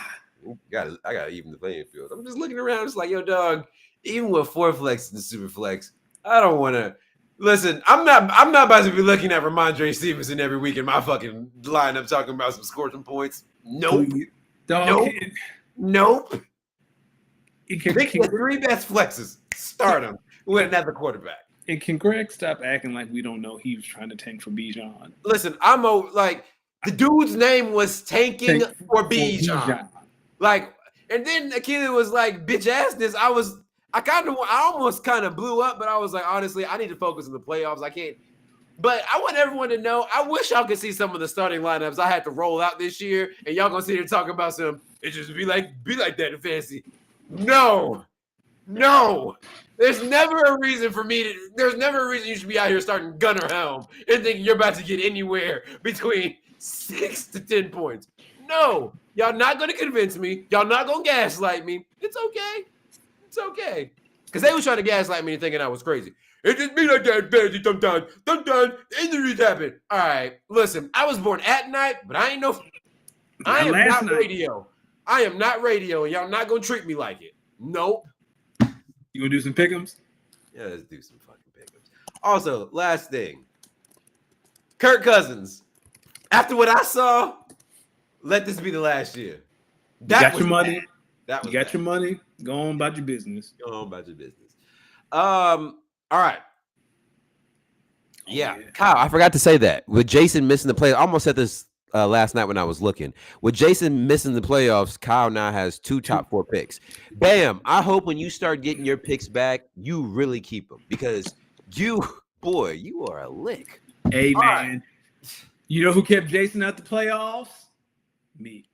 gotta even the playing field. I'm just looking around. It's like, yo, dog. Even with 4 flex and super flex, I don't want to. Listen, I'm not about to be looking at Ramondre Stevenson every week in my fucking lineup talking about some scoring points. Nope. Nope. Pick the 3 best flexes. Start them with another quarterback. And can Greg stop acting like we don't know he was trying to tank for Bijan? Listen, the dude's name was tanking for Bijan. Like, and then Akili was like, bitch assness. I almost kind of blew up, but I was like, honestly, I need to focus on the playoffs. I can't. But I want everyone to know, I wish y'all could see some of the starting lineups I had to roll out this year, and y'all gonna sit here talking about it just be like that in fantasy. No. There's never a reason you should be out here starting Gunnar Helm and thinking you're about to get anywhere between 6 to 10 points. No, y'all not going to convince me. Y'all not going to gaslight me. It's okay. Because they was trying to gaslight me and thinking I was crazy. It just be like that, fantasy sometimes. Sometimes injuries happen. All right, listen, I was born at night, but I am not radio. I am not radio, and y'all not going to treat me like it. Nope. You going to do some pick'ems? Yeah, let's do some fucking pick'ems. Also, last thing. Kirk Cousins. After what I saw, let this be the last year. You got your money. Go on about your business. All right. Yeah. Kyle, I forgot to say that. With Jason missing the play, I almost said this last night when I was looking. With Jason missing the playoffs, Kyle now has 2 top 4 picks. Bam! I hope when you start getting your picks back, you really keep them because you are a lick. Hey, man. Right. You know who kept Jason out the playoffs? Me.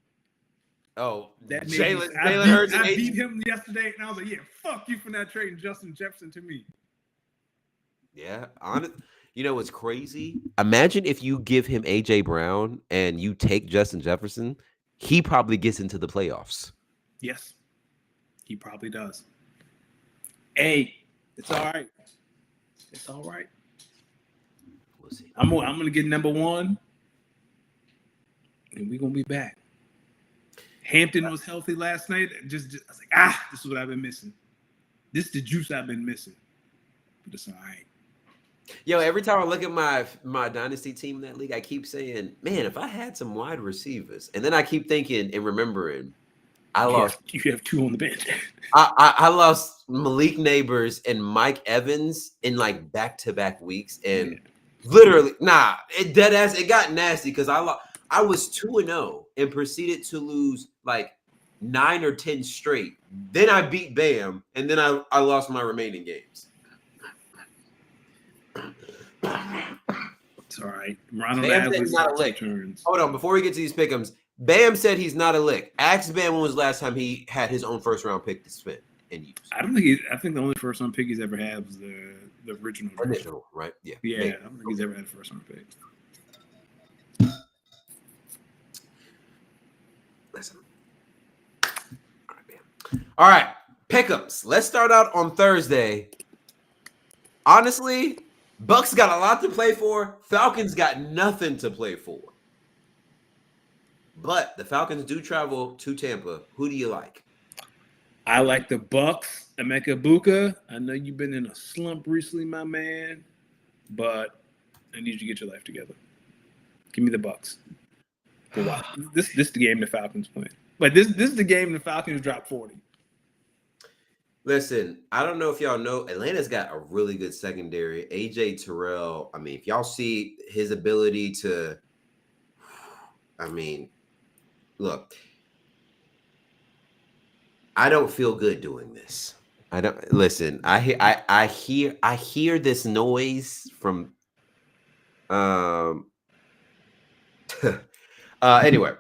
Oh, that Jalen Hurts. I beat him yesterday, and I was like, yeah, fuck you for not trading Justin Jefferson to me. Yeah, you know what's crazy? Imagine if you give him A.J. Brown and you take Justin Jefferson, he probably gets into the playoffs. Yes, he probably does. Hey, it's all right. It's all right. We'll see. I'm gonna get number 1, and we're gonna be back. Hampton was healthy last night. Just I was like, this is what I've been missing. This is the juice I've been missing. But it's all right. Yo, every time I look at my dynasty team in that league, I keep saying, man, if I had some wide receivers, and then I keep thinking and remembering, You have 2 on the bench. I lost Malik Neighbors and Mike Evans in like back-to-back weeks, and literally, it got nasty because I was 2-0 and proceeded to lose like 9 or 10 straight. Then I beat Bam, and then I lost my remaining games. It's all right. Ronald Bam said he's not a lick. Hold on, before we get to these pick'ems, Bam said he's not a lick. Ask Bam when was the last time he had his own first-round pick to spend and use. I think the only first-round pick he's ever had was the original. Original, right? Yeah. Yeah, I don't think he's ever had a first-round pick. Listen. All right, pick'ems. Let's start out on Thursday. Honestly, Bucks got a lot to play for. Falcons got nothing to play for. But the Falcons do travel to Tampa. Who do you like? I like the Bucks. Emeka Buka. I know you've been in a slump recently, my man, but I need you to get your life together. Give me the Bucks. Wow. This is the game the Falcons playing. But this is the game the Falcons drop 40. Listen, I don't know if y'all know, Atlanta's got a really good secondary. AJ Terrell, I mean, if y'all see his ability to, I mean, look, I don't feel good doing this. I don't listen. I hear this noise from um anyway.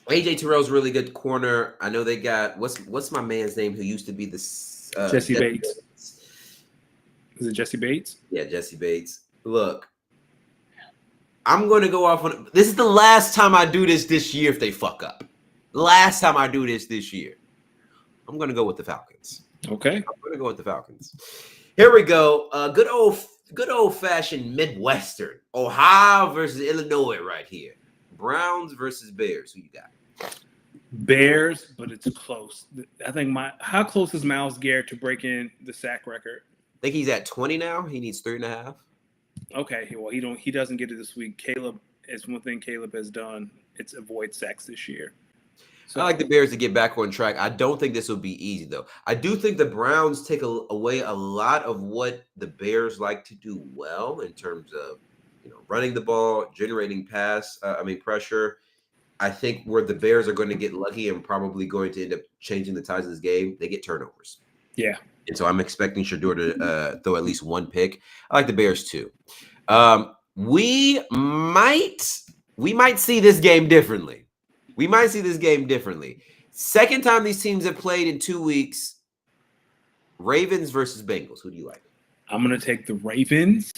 AJ Terrell's really good corner. I know they got what's my man's name who used to be this Jesse Bates. Is it Jesse Bates? Yeah, Jesse Bates. Look, I'm going to go off on this is the last time I do this year if they fuck up. Last time I do this year. I'm going to go with the Falcons. Okay. I'm going to go with the Falcons. Here we go. Good old fashioned Midwestern. Ohio versus Illinois right here. Browns versus Bears. Who you got? Bears, but it's close. I think how close is Myles Garrett to breaking the sack record? I think he's at 20 now. He needs 3.5. Okay, well he doesn't get it this week. Caleb, it's one thing Caleb has done. It's avoid sacks this year. So I like the Bears to get back on track. I don't think this will be easy though. I do think the Browns take away a lot of what the Bears like to do well in terms of running the ball, generating pressure. I think where the Bears are going to get lucky and probably going to end up changing the tides of this game, they get turnovers. Yeah. And so I'm expecting Shedeur to throw at least one pick. I like the Bears too. We might see this game differently. Second time these teams have played in 2 weeks. Ravens versus Bengals. Who do you like? I'm going to take the Ravens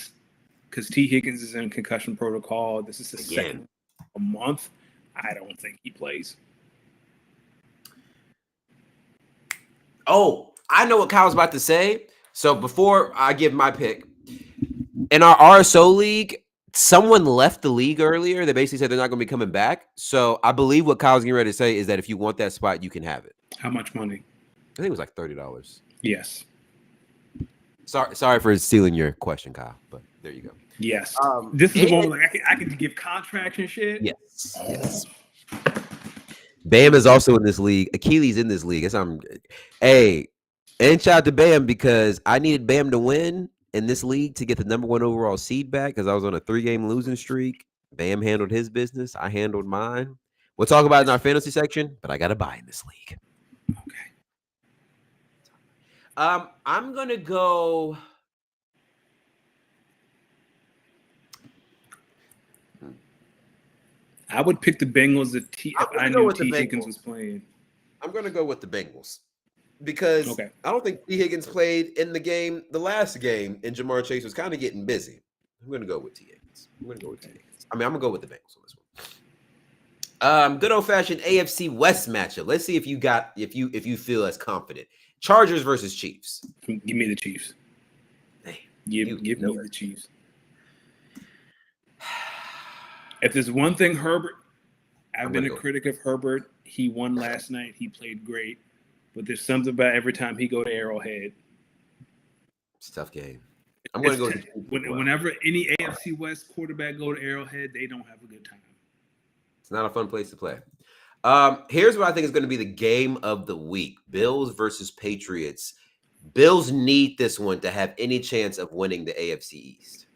because T. Higgins is in concussion protocol. This is the second a month. I don't think he plays. Oh, I know what Kyle's about to say. So before I give my pick, in our RSO league, someone left the league earlier. They basically said they're not going to be coming back. So I believe what Kyle's getting ready to say is that if you want that spot, you can have it. How much money? I think it was like $30. Yes. Sorry for stealing your question, Kyle, but there you go. Yes. This is the one where I can give contracts and shit. Yes. Bam is also in this league. Achilles in this league. Hey, and shout out to Bam because I needed Bam to win in this league to get the number 1 overall seed back because I was on a 3-game losing streak. Bam handled his business. I handled mine. We'll talk about it in our fantasy section, but I got to buy in this league. Okay. I'm going to go. I would pick the Bengals if I knew T. Higgins was playing. I'm going to go with the Bengals because I don't think T. Higgins played in the last game, and Jamar Chase was kind of getting busy. I'm going to go with T. Higgins. I'm going to go with the Bengals on this one. Good old fashioned AFC West matchup. Let's see if you feel as confident. Chargers versus Chiefs. Give me the Chiefs. Hey, give me the Chiefs. If there's one thing I've been a critic of Herbert. He won last night. He played great. But there's something about every time he go to Arrowhead. It's a tough game. I'm going to go. Whenever any AFC West quarterback go to Arrowhead, they don't have a good time. It's not a fun place to play. Here's what I think is going to be the game of the week. Bills versus Patriots. Bills need this one to have any chance of winning the AFC East.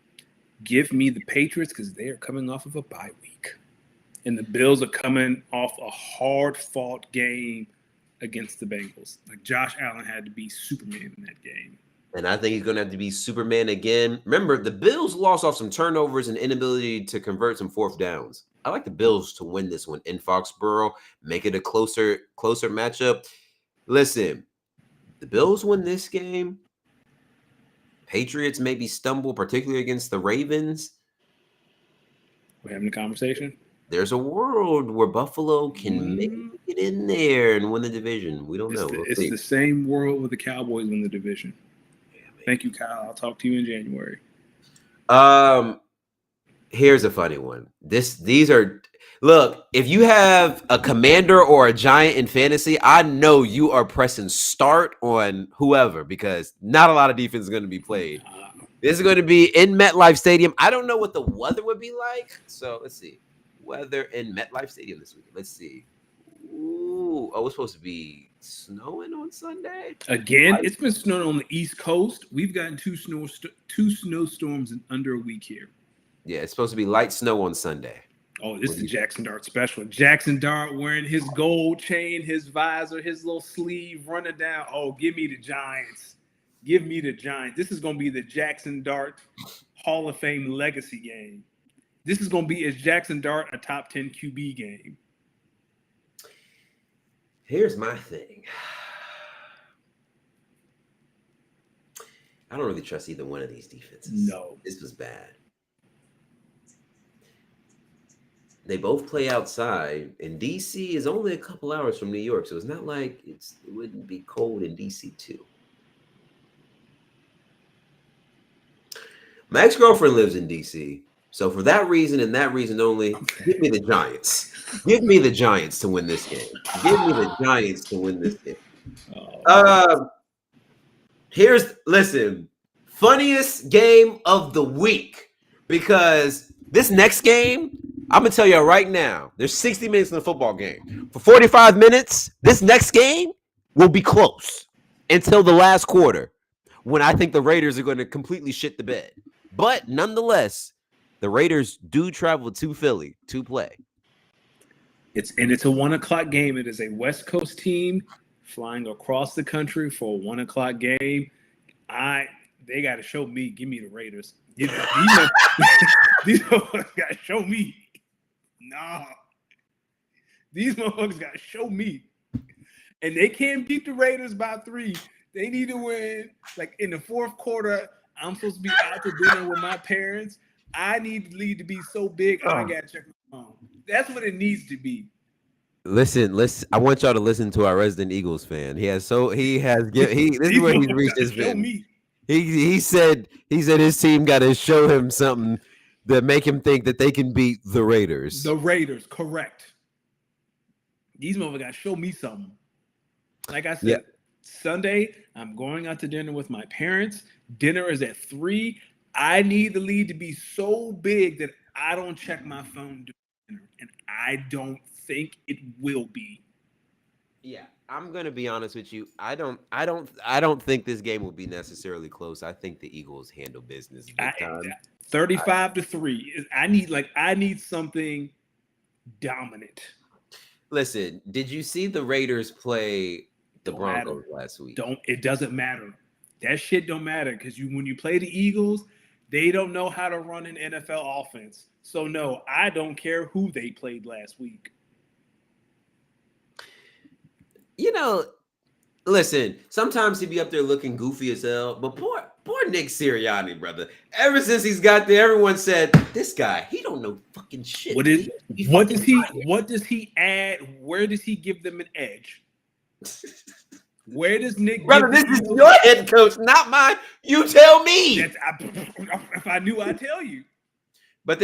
Give me the Patriots because they are coming off of a bye week. And the Bills are coming off a hard-fought game against the Bengals. Like Josh Allen had to be Superman in that game. And I think he's going to have to be Superman again. Remember, the Bills lost off some turnovers and inability to convert some fourth downs. I like the Bills to win this one in Foxborough, make it a closer matchup. Listen, the Bills win this game. Patriots maybe stumble, particularly against the Ravens. We're having a conversation. There's a world where Buffalo can make it in there and win the division. We don't know. It's the same world where the Cowboys win the division. Thank you, Kyle. I'll talk to you in January. Here's a funny one. Look, if you have a commander or a giant in fantasy, I know you are pressing start on whoever because not a lot of defense is going to be played. This is going to be in MetLife Stadium. I don't know what the weather would be like. So let's see. Weather in MetLife Stadium this week. Let's see. Ooh, it's supposed to be snowing on Sunday. Again, it's been snowing on the East Coast. We've gotten two snowstorms in under a week here. Yeah, it's supposed to be light snow on Sunday. Oh, this is the Jackson Dart special. Jackson Dart wearing his gold chain, his visor, his little sleeve running down. Oh, give me the Giants. Give me the Giants. This is going to be the Jackson Dart Hall of Fame legacy game. This is going to be, is Jackson Dart a top 10 QB game? Here's my thing. I don't really trust either one of these defenses. No. This was bad. They both play outside, and DC is only a couple hours from New York, so it's not like it wouldn't be cold in DC too. My ex-girlfriend lives in DC, so for that reason and that reason only, give me the Giants. Give me the Giants to win this game. Give me the Giants to win this game. Listen, funniest game of the week, because this next game, I'm going to tell you right now, there's 60 minutes in the football game. For 45 minutes, this next game will be close until the last quarter, when I think the Raiders are going to completely shit the bed. But nonetheless, the Raiders do travel to Philly to play. It's a 1:00 game. It is a West Coast team flying across the country for a 1:00 game. They got to show me. Give me the Raiders. These motherfuckers got to show me. Nah. These motherfuckers got to show me. And they can't beat the Raiders by 3. They need to win. Like in the fourth quarter, I'm supposed to be out to dinner with my parents. I need the lead to be so big, I got to check my phone. That's what it needs to be. Listen. I want y'all to listen to our resident Eagles fan. This is where he's reached his fan. He said his team got to show him something that make him think that they can beat the Raiders. The Raiders, correct. These motherfuckers got to show me something. Like I said, Sunday, I'm going out to dinner with my parents. Dinner is at 3. I need the lead to be so big that I don't check my phone during dinner, and I don't think it will be. Yeah, I'm gonna be honest with you. I don't think this game will be necessarily close. I think the Eagles handle business big time. 35-3. I need something dominant. Listen, did you see the Raiders play the Broncos last week? It doesn't matter. That shit don't matter, because when you play the Eagles, they don't know how to run an NFL offense. So no, I don't care who they played last week. Listen, sometimes he be up there looking goofy as hell, but poor Nick Sirianni, brother. Ever since he's got there, everyone said, this guy, he don't know fucking shit. What does he add? Where does he give them an edge? Where does Nick? Brother, this is your head coach, not mine. You tell me. If I knew, I'd tell you. But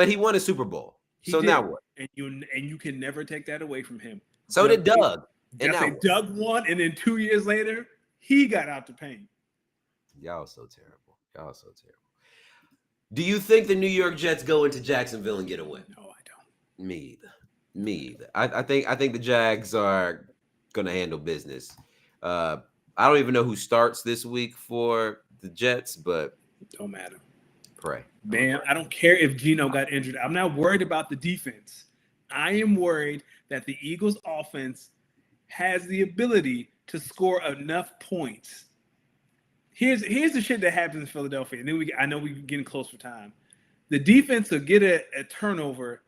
he won a Super Bowl. Now what? And you can never take that away from him. So did Doug. Doug won, and then 2 years later, he got out the paint. Y'all so terrible. Do you think the New York Jets go into Jacksonville and get a win? No, I don't. Me either. I think the Jags are gonna handle business. I don't even know who starts this week for the Jets, but don't matter. Pray. Man, I don't care if Geno got injured. I'm not worried about the defense. I am worried that the Eagles offense has the ability to score enough points. Here's the shit that happens in Philadelphia. And then I know we're getting close for time. The defense will get a turnover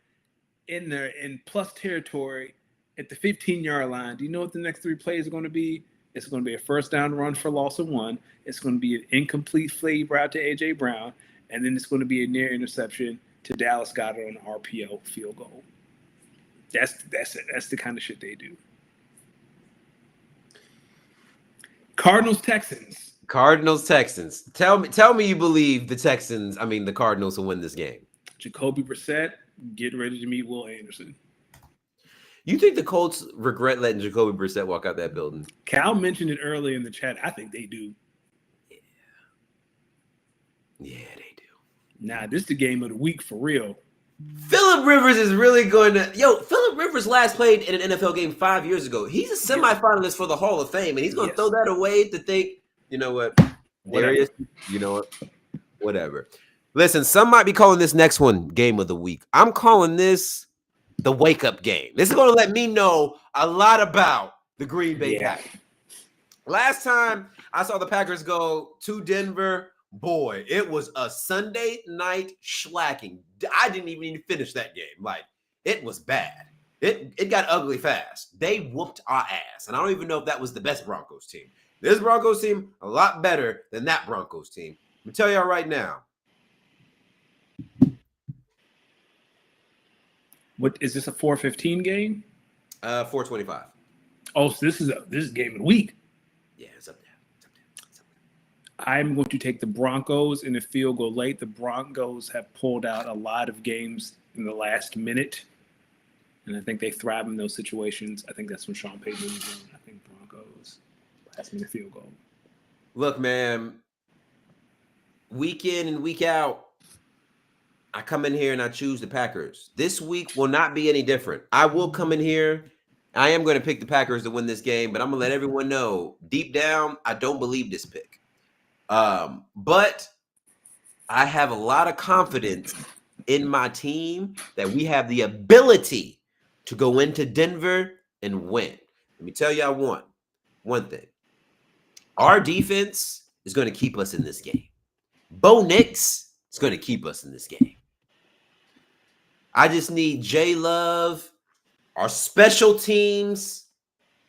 in plus territory at the 15-yard line. Do you know what the next 3 plays are going to be? It's going to be a first down run for loss of 1. It's going to be an incomplete fade route to A.J. Brown. And then it's going to be a near interception to Dallas Goedert on an RPO field goal. That's it. That's the kind of shit they do. Cardinals, Texans. Tell me you believe the Cardinals will win this game. Jacoby Brissett, get ready to meet Will Anderson. You think the Colts regret letting Jacoby Brissett walk out that building? Cal mentioned it earlier in the chat. I think they do. Yeah, they do. Nah, this is the game of the week for real. Phillip Rivers is really going to. Yo, Phillip Rivers last played in an NFL game 5 years ago. He's a Yes. semifinalist for the Hall of Fame, and he's going to Yes. throw that away to think, you know what, Whatever. Darius, you know what, whatever. Listen, some might be calling this next one game of the week. I'm calling this the wake up game. This is going to let me know a lot about the Green Bay Packers. Last time I saw the Packers go to Denver, boy, it was a Sunday night shellacking. I didn't even finish that game. Like, it was bad. It got ugly fast. They whooped our ass. And I don't even know if that was the best Broncos team. This Broncos team, a lot better than that Broncos team. I'm tell y'all right now. What is this, a 4:15 game? 425. Oh, so this is game of the week. Yeah, it's up there. I'm going to take the Broncos in the field goal late. The Broncos have pulled out a lot of games in the last minute, and I think they thrive in those situations. I think that's when Sean Payton is doing. I think Broncos last minute field goal. Look, man, week in and week out, I come in here and I choose the Packers. This week will not be any different. I will come in here. I am going to pick the Packers to win this game, but I'm going to let everyone know deep down, I don't believe this pick. But I have a lot of confidence in my team that we have the ability to go into Denver and win. Let me tell y'all one thing. Our defense is going to keep us in this game. Bo Nix is going to keep us in this game. I just need J Love, our special teams,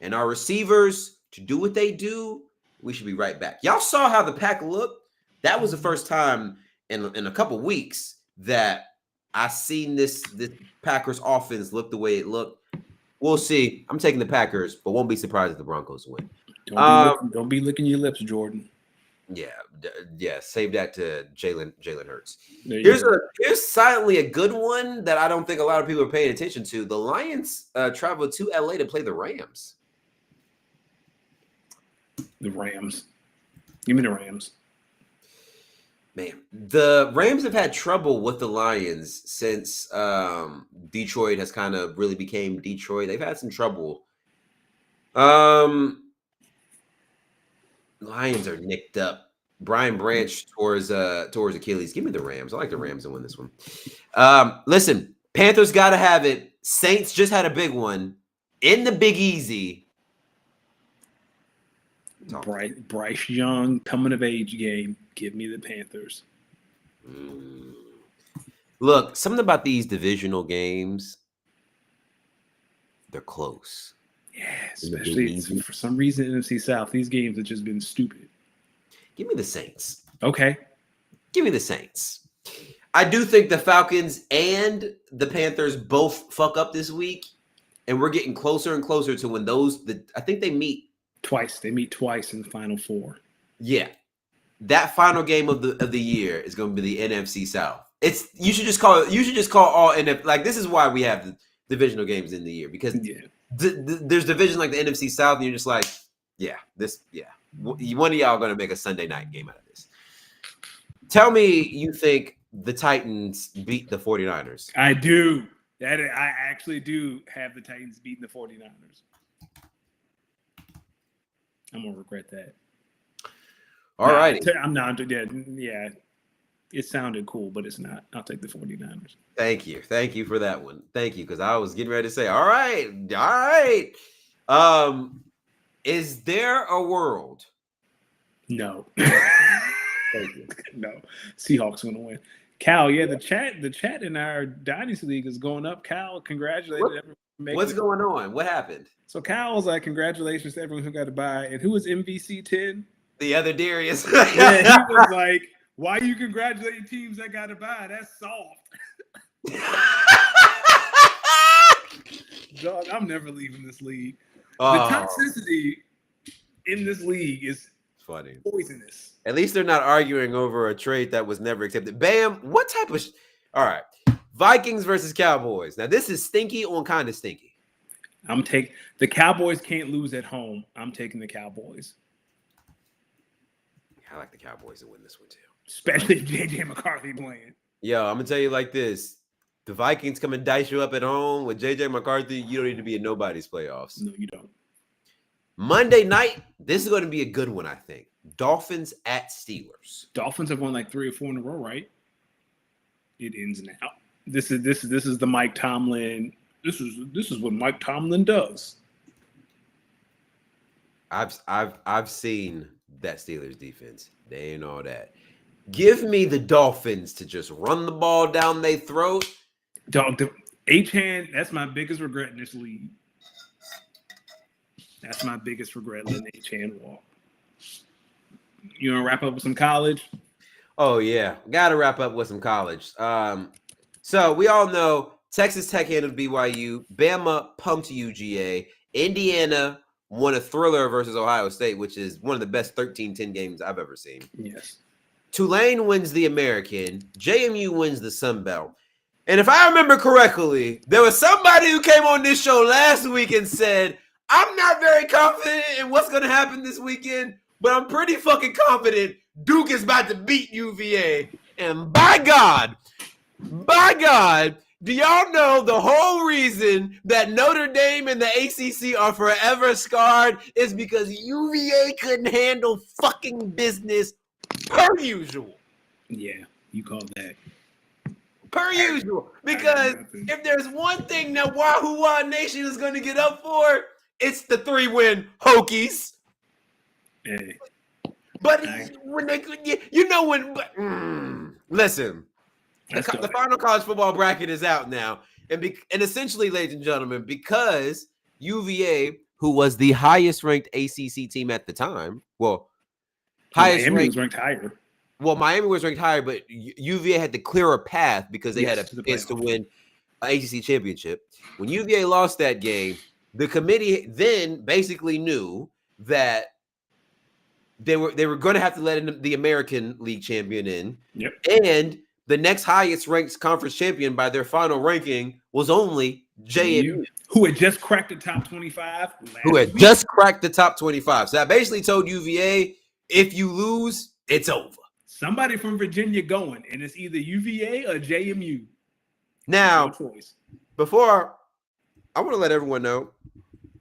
and our receivers to do what they do. We should be right back. Y'all saw how the Pack looked. That was the first time in a couple weeks that I seen this Packers offense look the way it looked. We'll see. I'm taking the Packers, but won't be surprised if the Broncos win. Don't be licking your lips, Jordan. Yeah. Save that to Jalen Hurts. Here's silently a good one that I don't think a lot of people are paying attention to. The Lions traveled to LA to play the Rams. The Rams. Give me the Rams. Man, the Rams have had trouble with the Lions since Detroit has kind of really became Detroit. They've had some trouble. Lions are nicked up. Brian Branch towards Achilles. Give me the Rams. I like the Rams to win this one. Listen, Panthers got to have it. Saints just had a big one in the Big Easy. Bryce Young coming of age game. Give me the Panthers. Look, something about these divisional games, they're close. Yeah, especially for some reason NFC South. These games have just been stupid. Give me the Saints. Okay. Give me the Saints. I do think the Falcons and the Panthers both fuck up this week, and we're getting closer and closer to when I think they meet twice. They meet twice in the Final Four. Yeah. That final game of the year is going to be the NFC South. You should just call all NFC. Like, this is why we have the divisional games in the year, because there's division like the NFC South, and you're just like, one of y'all going to make a Sunday night game out of this. Tell me you think the Titans beat the 49ers. I do. I actually do have the Titans beating the 49ers. I'm going to regret that. All right. I'm not. Yeah. It sounded cool, but it's not. I'll take the 49ers. Thank you. Thank you for that one. Thank you, because I was getting ready to say, all right. Is there a world? No. Thank you. No. Seahawks going to win. Cal, the chat in our Dynasty League is going up. Cal, congratulations. What's going on? What happened? So Cal was like, congratulations to everyone who got to buy. And who was MVC 10? The other Darius. Yeah, he was like, why are you congratulating teams that got to buy? That's soft. Dog, I'm never leaving this league. The toxicity in this league is funny. Poisonous. At least they're not arguing over a trade that was never accepted. Bam. What type of all right. Vikings versus Cowboys. Now, this is stinky on kind of stinky. I'm taking the Cowboys can't lose at home. I'm taking the Cowboys. I like the Cowboys to win this one too. Especially if JJ McCarthy playing. Yo, I'm gonna tell you like this. The Vikings come and dice you up at home with JJ McCarthy. You don't need to be in nobody's playoffs. No, you don't. Monday night, this is going to be a good one, I think. Dolphins at Steelers. Dolphins have won like 3 or 4 in a row, right? It ends now. This is the Mike Tomlin. This is what Mike Tomlin does. I've seen that Steelers defense. They ain't all that. Give me the Dolphins to just run the ball down their throat. Dog, H-hand, that's my biggest regret in this league. That's my biggest regret, letting H-hand walk. You want to wrap up with some college? Oh, yeah. Got to wrap up with some college. So we all know Texas Tech handled BYU. Bama punked UGA. Indiana won a thriller versus Ohio State, which is one of the best 13-10 games I've ever seen. Yes. Tulane wins the American. JMU wins the Sun Belt. And if I remember correctly, there was somebody who came on this show last week and said, I'm not very confident in what's going to happen this weekend, but I'm pretty fucking confident Duke is about to beat UVA. And by God, do y'all know the whole reason that Notre Dame and the ACC are forever scarred is because UVA couldn't handle fucking business per usual. Yeah, you call that. Per usual. Because if there's one thing that Wahoo Nation is going to get up for, it's the 3-win Hokies. Hey. But when they, listen, the final college football bracket is out now. And essentially, ladies and gentlemen, because UVA, who was the highest ranked ACC team at the time, Miami was ranked higher. Well, Miami was ranked higher, but UVA had to clear a path because they had a chance to win an ACC championship. When UVA lost that game, the committee then basically knew that they were going to have to let the American League champion in. Yep. And the next highest ranked conference champion by their final ranking was only JMU, who had just cracked the top 25. Just cracked the top 25. So I basically told UVA, if you lose, it's over. Somebody from Virginia going, and it's either UVA or JMU. Now, before I want to let everyone know,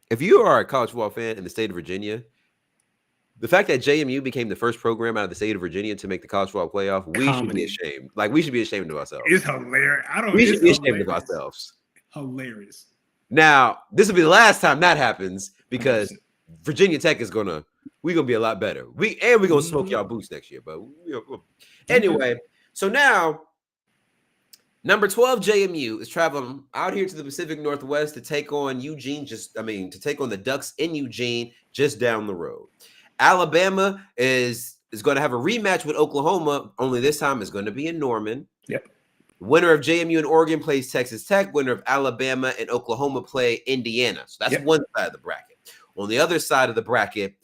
if you are a college football fan in the state of Virginia, the fact that JMU became the first program out of the state of Virginia to make the college football playoff, we should be ashamed. Like, we should be ashamed of ourselves. It's hilarious. We should be ashamed of ourselves. Hilarious. Now, this will be the last time that happens because Virginia Tech is we're gonna be a lot better. We're gonna smoke y'all boots next year. But anyway, so now number 12 JMU is traveling out here to the Pacific Northwest to take on Eugene. To take on the Ducks in Eugene, just down the road. Alabama is going to have a rematch with Oklahoma. Only this time is going to be in Norman. Yep. Winner of JMU and Oregon plays Texas Tech. Winner of Alabama and Oklahoma play Indiana. So that's one side of the bracket. On the other side of the bracket,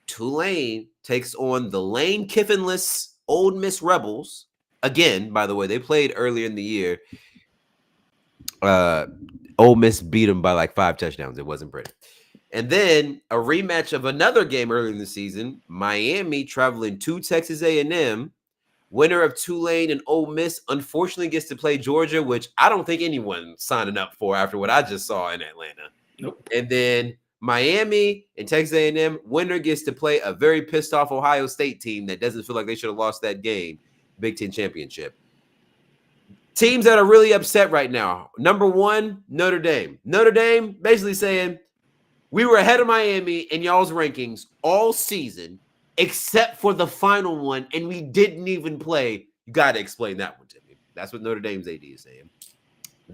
Tulane takes on the Lane Kiffinless Ole Miss Rebels. Again, by the way, they played earlier in the year. Ole Miss beat them by like 5 touchdowns. It wasn't pretty. And then a rematch of another game earlier in the season. Miami traveling to Texas A&M. Winner of Tulane and Ole Miss unfortunately gets to play Georgia, which I don't think anyone signing up for after what I just saw in Atlanta. Nope. And then Miami and Texas A&M, winner gets to play a very pissed off Ohio State team that doesn't feel like they should have lost that game. Big Ten championship. Teams that are really upset right now. Number 1, Notre Dame. Notre Dame basically saying, we were ahead of Miami in y'all's rankings all season, except for the final one, and we didn't even play. You got to explain that one to me. That's what Notre Dame's AD is saying.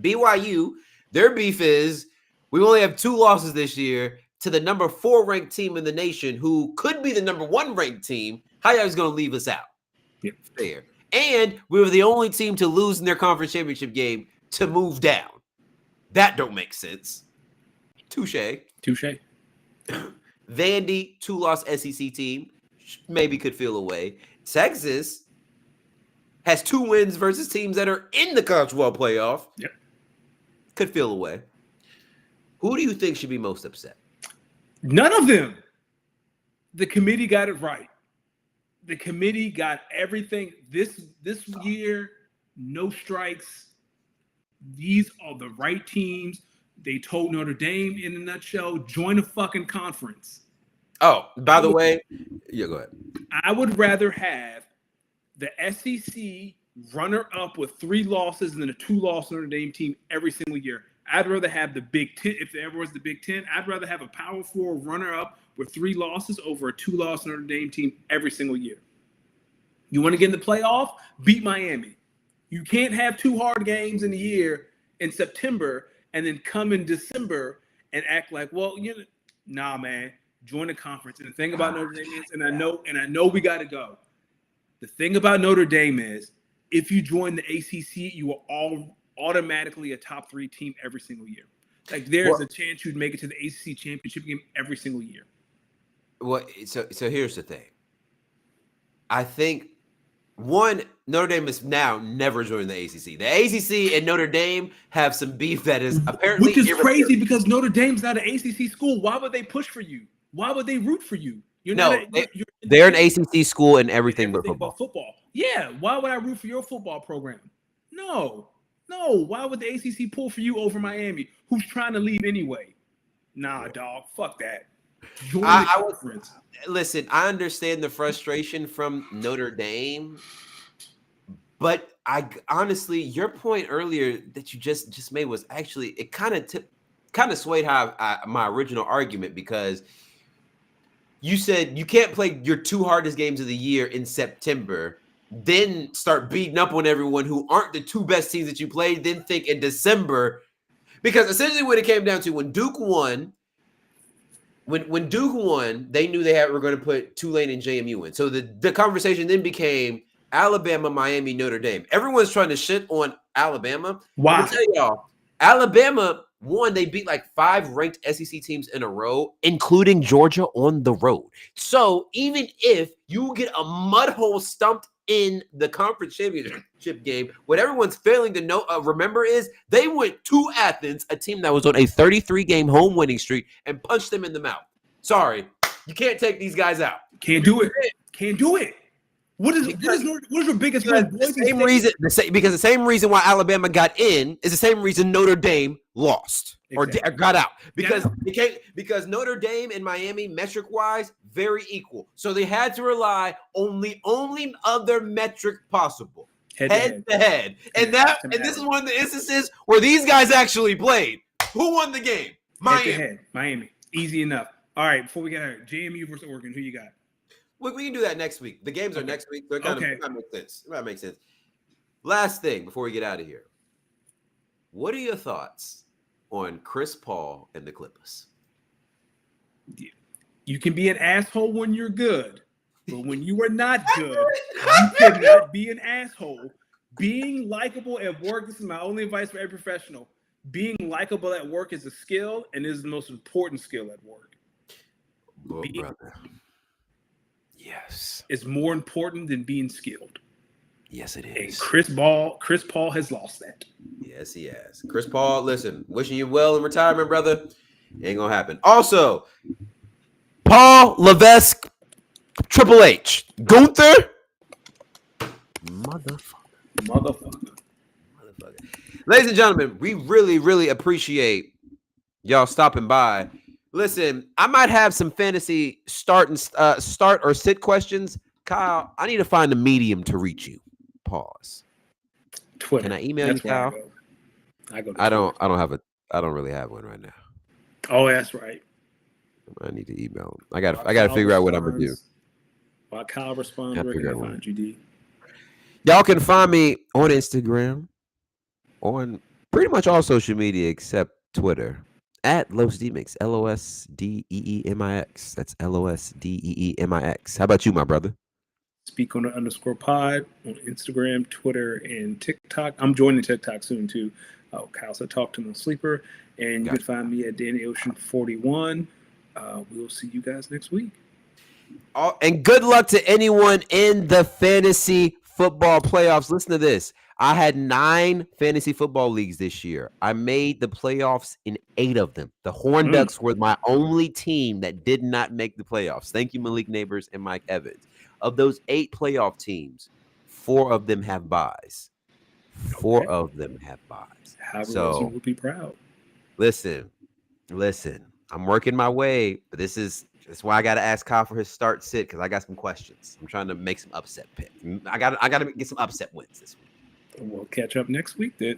BYU, their beef is we only have 2 losses this year to the number 4 ranked team in the nation who could be the number 1 ranked team. How y'all is going to leave us out? Yep. Fair. And we were the only team to lose in their conference championship game to move down. That don't make sense. Touche. Vandy, 2-loss SEC team, maybe could feel away. Texas has 2 wins versus teams that are in the college football playoff. Yep. Could feel away. Who do you think should be most upset? None of them. The committee got it right. The committee got everything. This year, no strikes. These are the right teams. They told Notre Dame in a nutshell, join a fucking conference. Oh, by the way, yeah, go ahead. I would rather have the SEC runner-up with 3 losses than a 2-loss Notre Dame team every single year. I'd rather have the Big Ten, if there ever was the Big Ten, I'd rather have a Power 4 runner-up with 3 losses over a 2-loss Notre Dame team every single year. You want to get in the playoff? Beat Miami. You can't have 2 hard games in a year in September and then come in December and act like, well, nah, man, join the conference. And the thing about Notre Dame is, and I know we got to go. The thing about Notre Dame is, if you join the ACC, you are all automatically a top 3 team every single year. Like there's a chance you'd make it to the ACC championship game every single year. Well, so here's the thing. I think Notre Dame is now never joining the ACC. The ACC and Notre Dame have some beef that is apparently which is crazy because Notre Dame's not an ACC school. Why would they push for you? Why would they root for you? They're an ACC school and everything but football. Yeah, why would I root for your football program? No. Why would the ACC pull for you over Miami, who's trying to leave anyway? Nah, dog, fuck that. Listen, I understand the frustration from Notre Dame, but I honestly, your point earlier that you just made was actually it kind of swayed my original argument, because you said you can't play your 2 hardest games of the year in September, then start beating up on everyone who aren't the 2 best teams that you played, then think in December, because essentially what it came down to when Duke won. When Duke won, they knew they were going to put Tulane and JMU in. So the conversation then became Alabama, Miami, Notre Dame. Everyone's trying to shit on Alabama. Wow. I'll tell y'all, Alabama won. They beat like 5 ranked SEC teams in a row, including Georgia on the road. So even if you get a mud hole stumped in the conference championship game, what everyone's failing to remember is they went to Athens, a team that was on a 33-game home winning streak, and punched them in the mouth. Sorry, you can't take these guys out. Can't do it. What is your biggest win? Because the same reason why Alabama got in is the same reason Notre Dame lost or got out, because Notre Dame and Miami, metric wise, very equal. So they had to rely on the only other metric possible, head to head. And this is one of the instances where these guys actually played. Who won the game? Miami. Easy enough. All right, before we get out, JMU versus Oregon, who you got? We can do that next week. The games are next week. So that makes sense. That makes sense. Last thing before we get out of here. What are your thoughts on Chris Paul and the Clippers? You can be an asshole when you're good, but when you are not good, you cannot be an asshole. Being likable at work, this is my only advice for every professional. Being likable at work is a skill, and is the most important skill at work. Brother. Yes. It's more important than being skilled. Yes, it is. And Chris Paul has lost that. Yes, he has. Chris Paul, listen, wishing you well in retirement, brother. Ain't gonna happen. Also, Paul Levesque, Triple H, Gunther, motherfucker. Ladies and gentlemen, we really, really appreciate y'all stopping by. Listen, I might have some fantasy start or sit questions. Kyle, I need to find a medium to reach you. Pause. Twitter. Can I email you, Kyle? I don't really have one right now. Oh, that's right. I need to email him. I gotta figure out what I'm gonna do. While Kyle responds, where can I find you, D? Y'all can find me on Instagram, on pretty much all social media except Twitter. At Losdeemix, LOSDEEMIX. That's LOSDEEMIX. How about you, my brother? Speak on _pod on Instagram, Twitter, and TikTok. I'm joining TikTok soon too. Kyle said talk to him on Sleeper, and you can find me at Danny Ocean 41. We'll see you guys next week. And good luck to anyone in the fantasy football playoffs. Listen to this. I had 9 fantasy football leagues this year. I made the playoffs in 8 of them. The Horn Ducks were my only team that did not make the playoffs. Thank you, Malik Neighbors and Mike Evans. Of those 8 playoff teams, 4 of them have buys. 4 Okay. of them have buys. Howard So Wilson would be proud. listen. I'm working my way, but that's why I got to ask Kyle for his start sit because I got some questions. I'm trying to make some upset picks. I got to get some upset wins this week. We'll catch up next week then.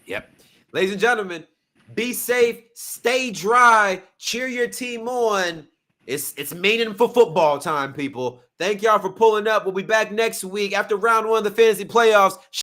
Yep. Ladies and gentlemen, be safe, stay dry, cheer your team on. It's meaningful football time, people. Thank y'all for pulling up. We'll be back next week after round 1 of the fantasy playoffs.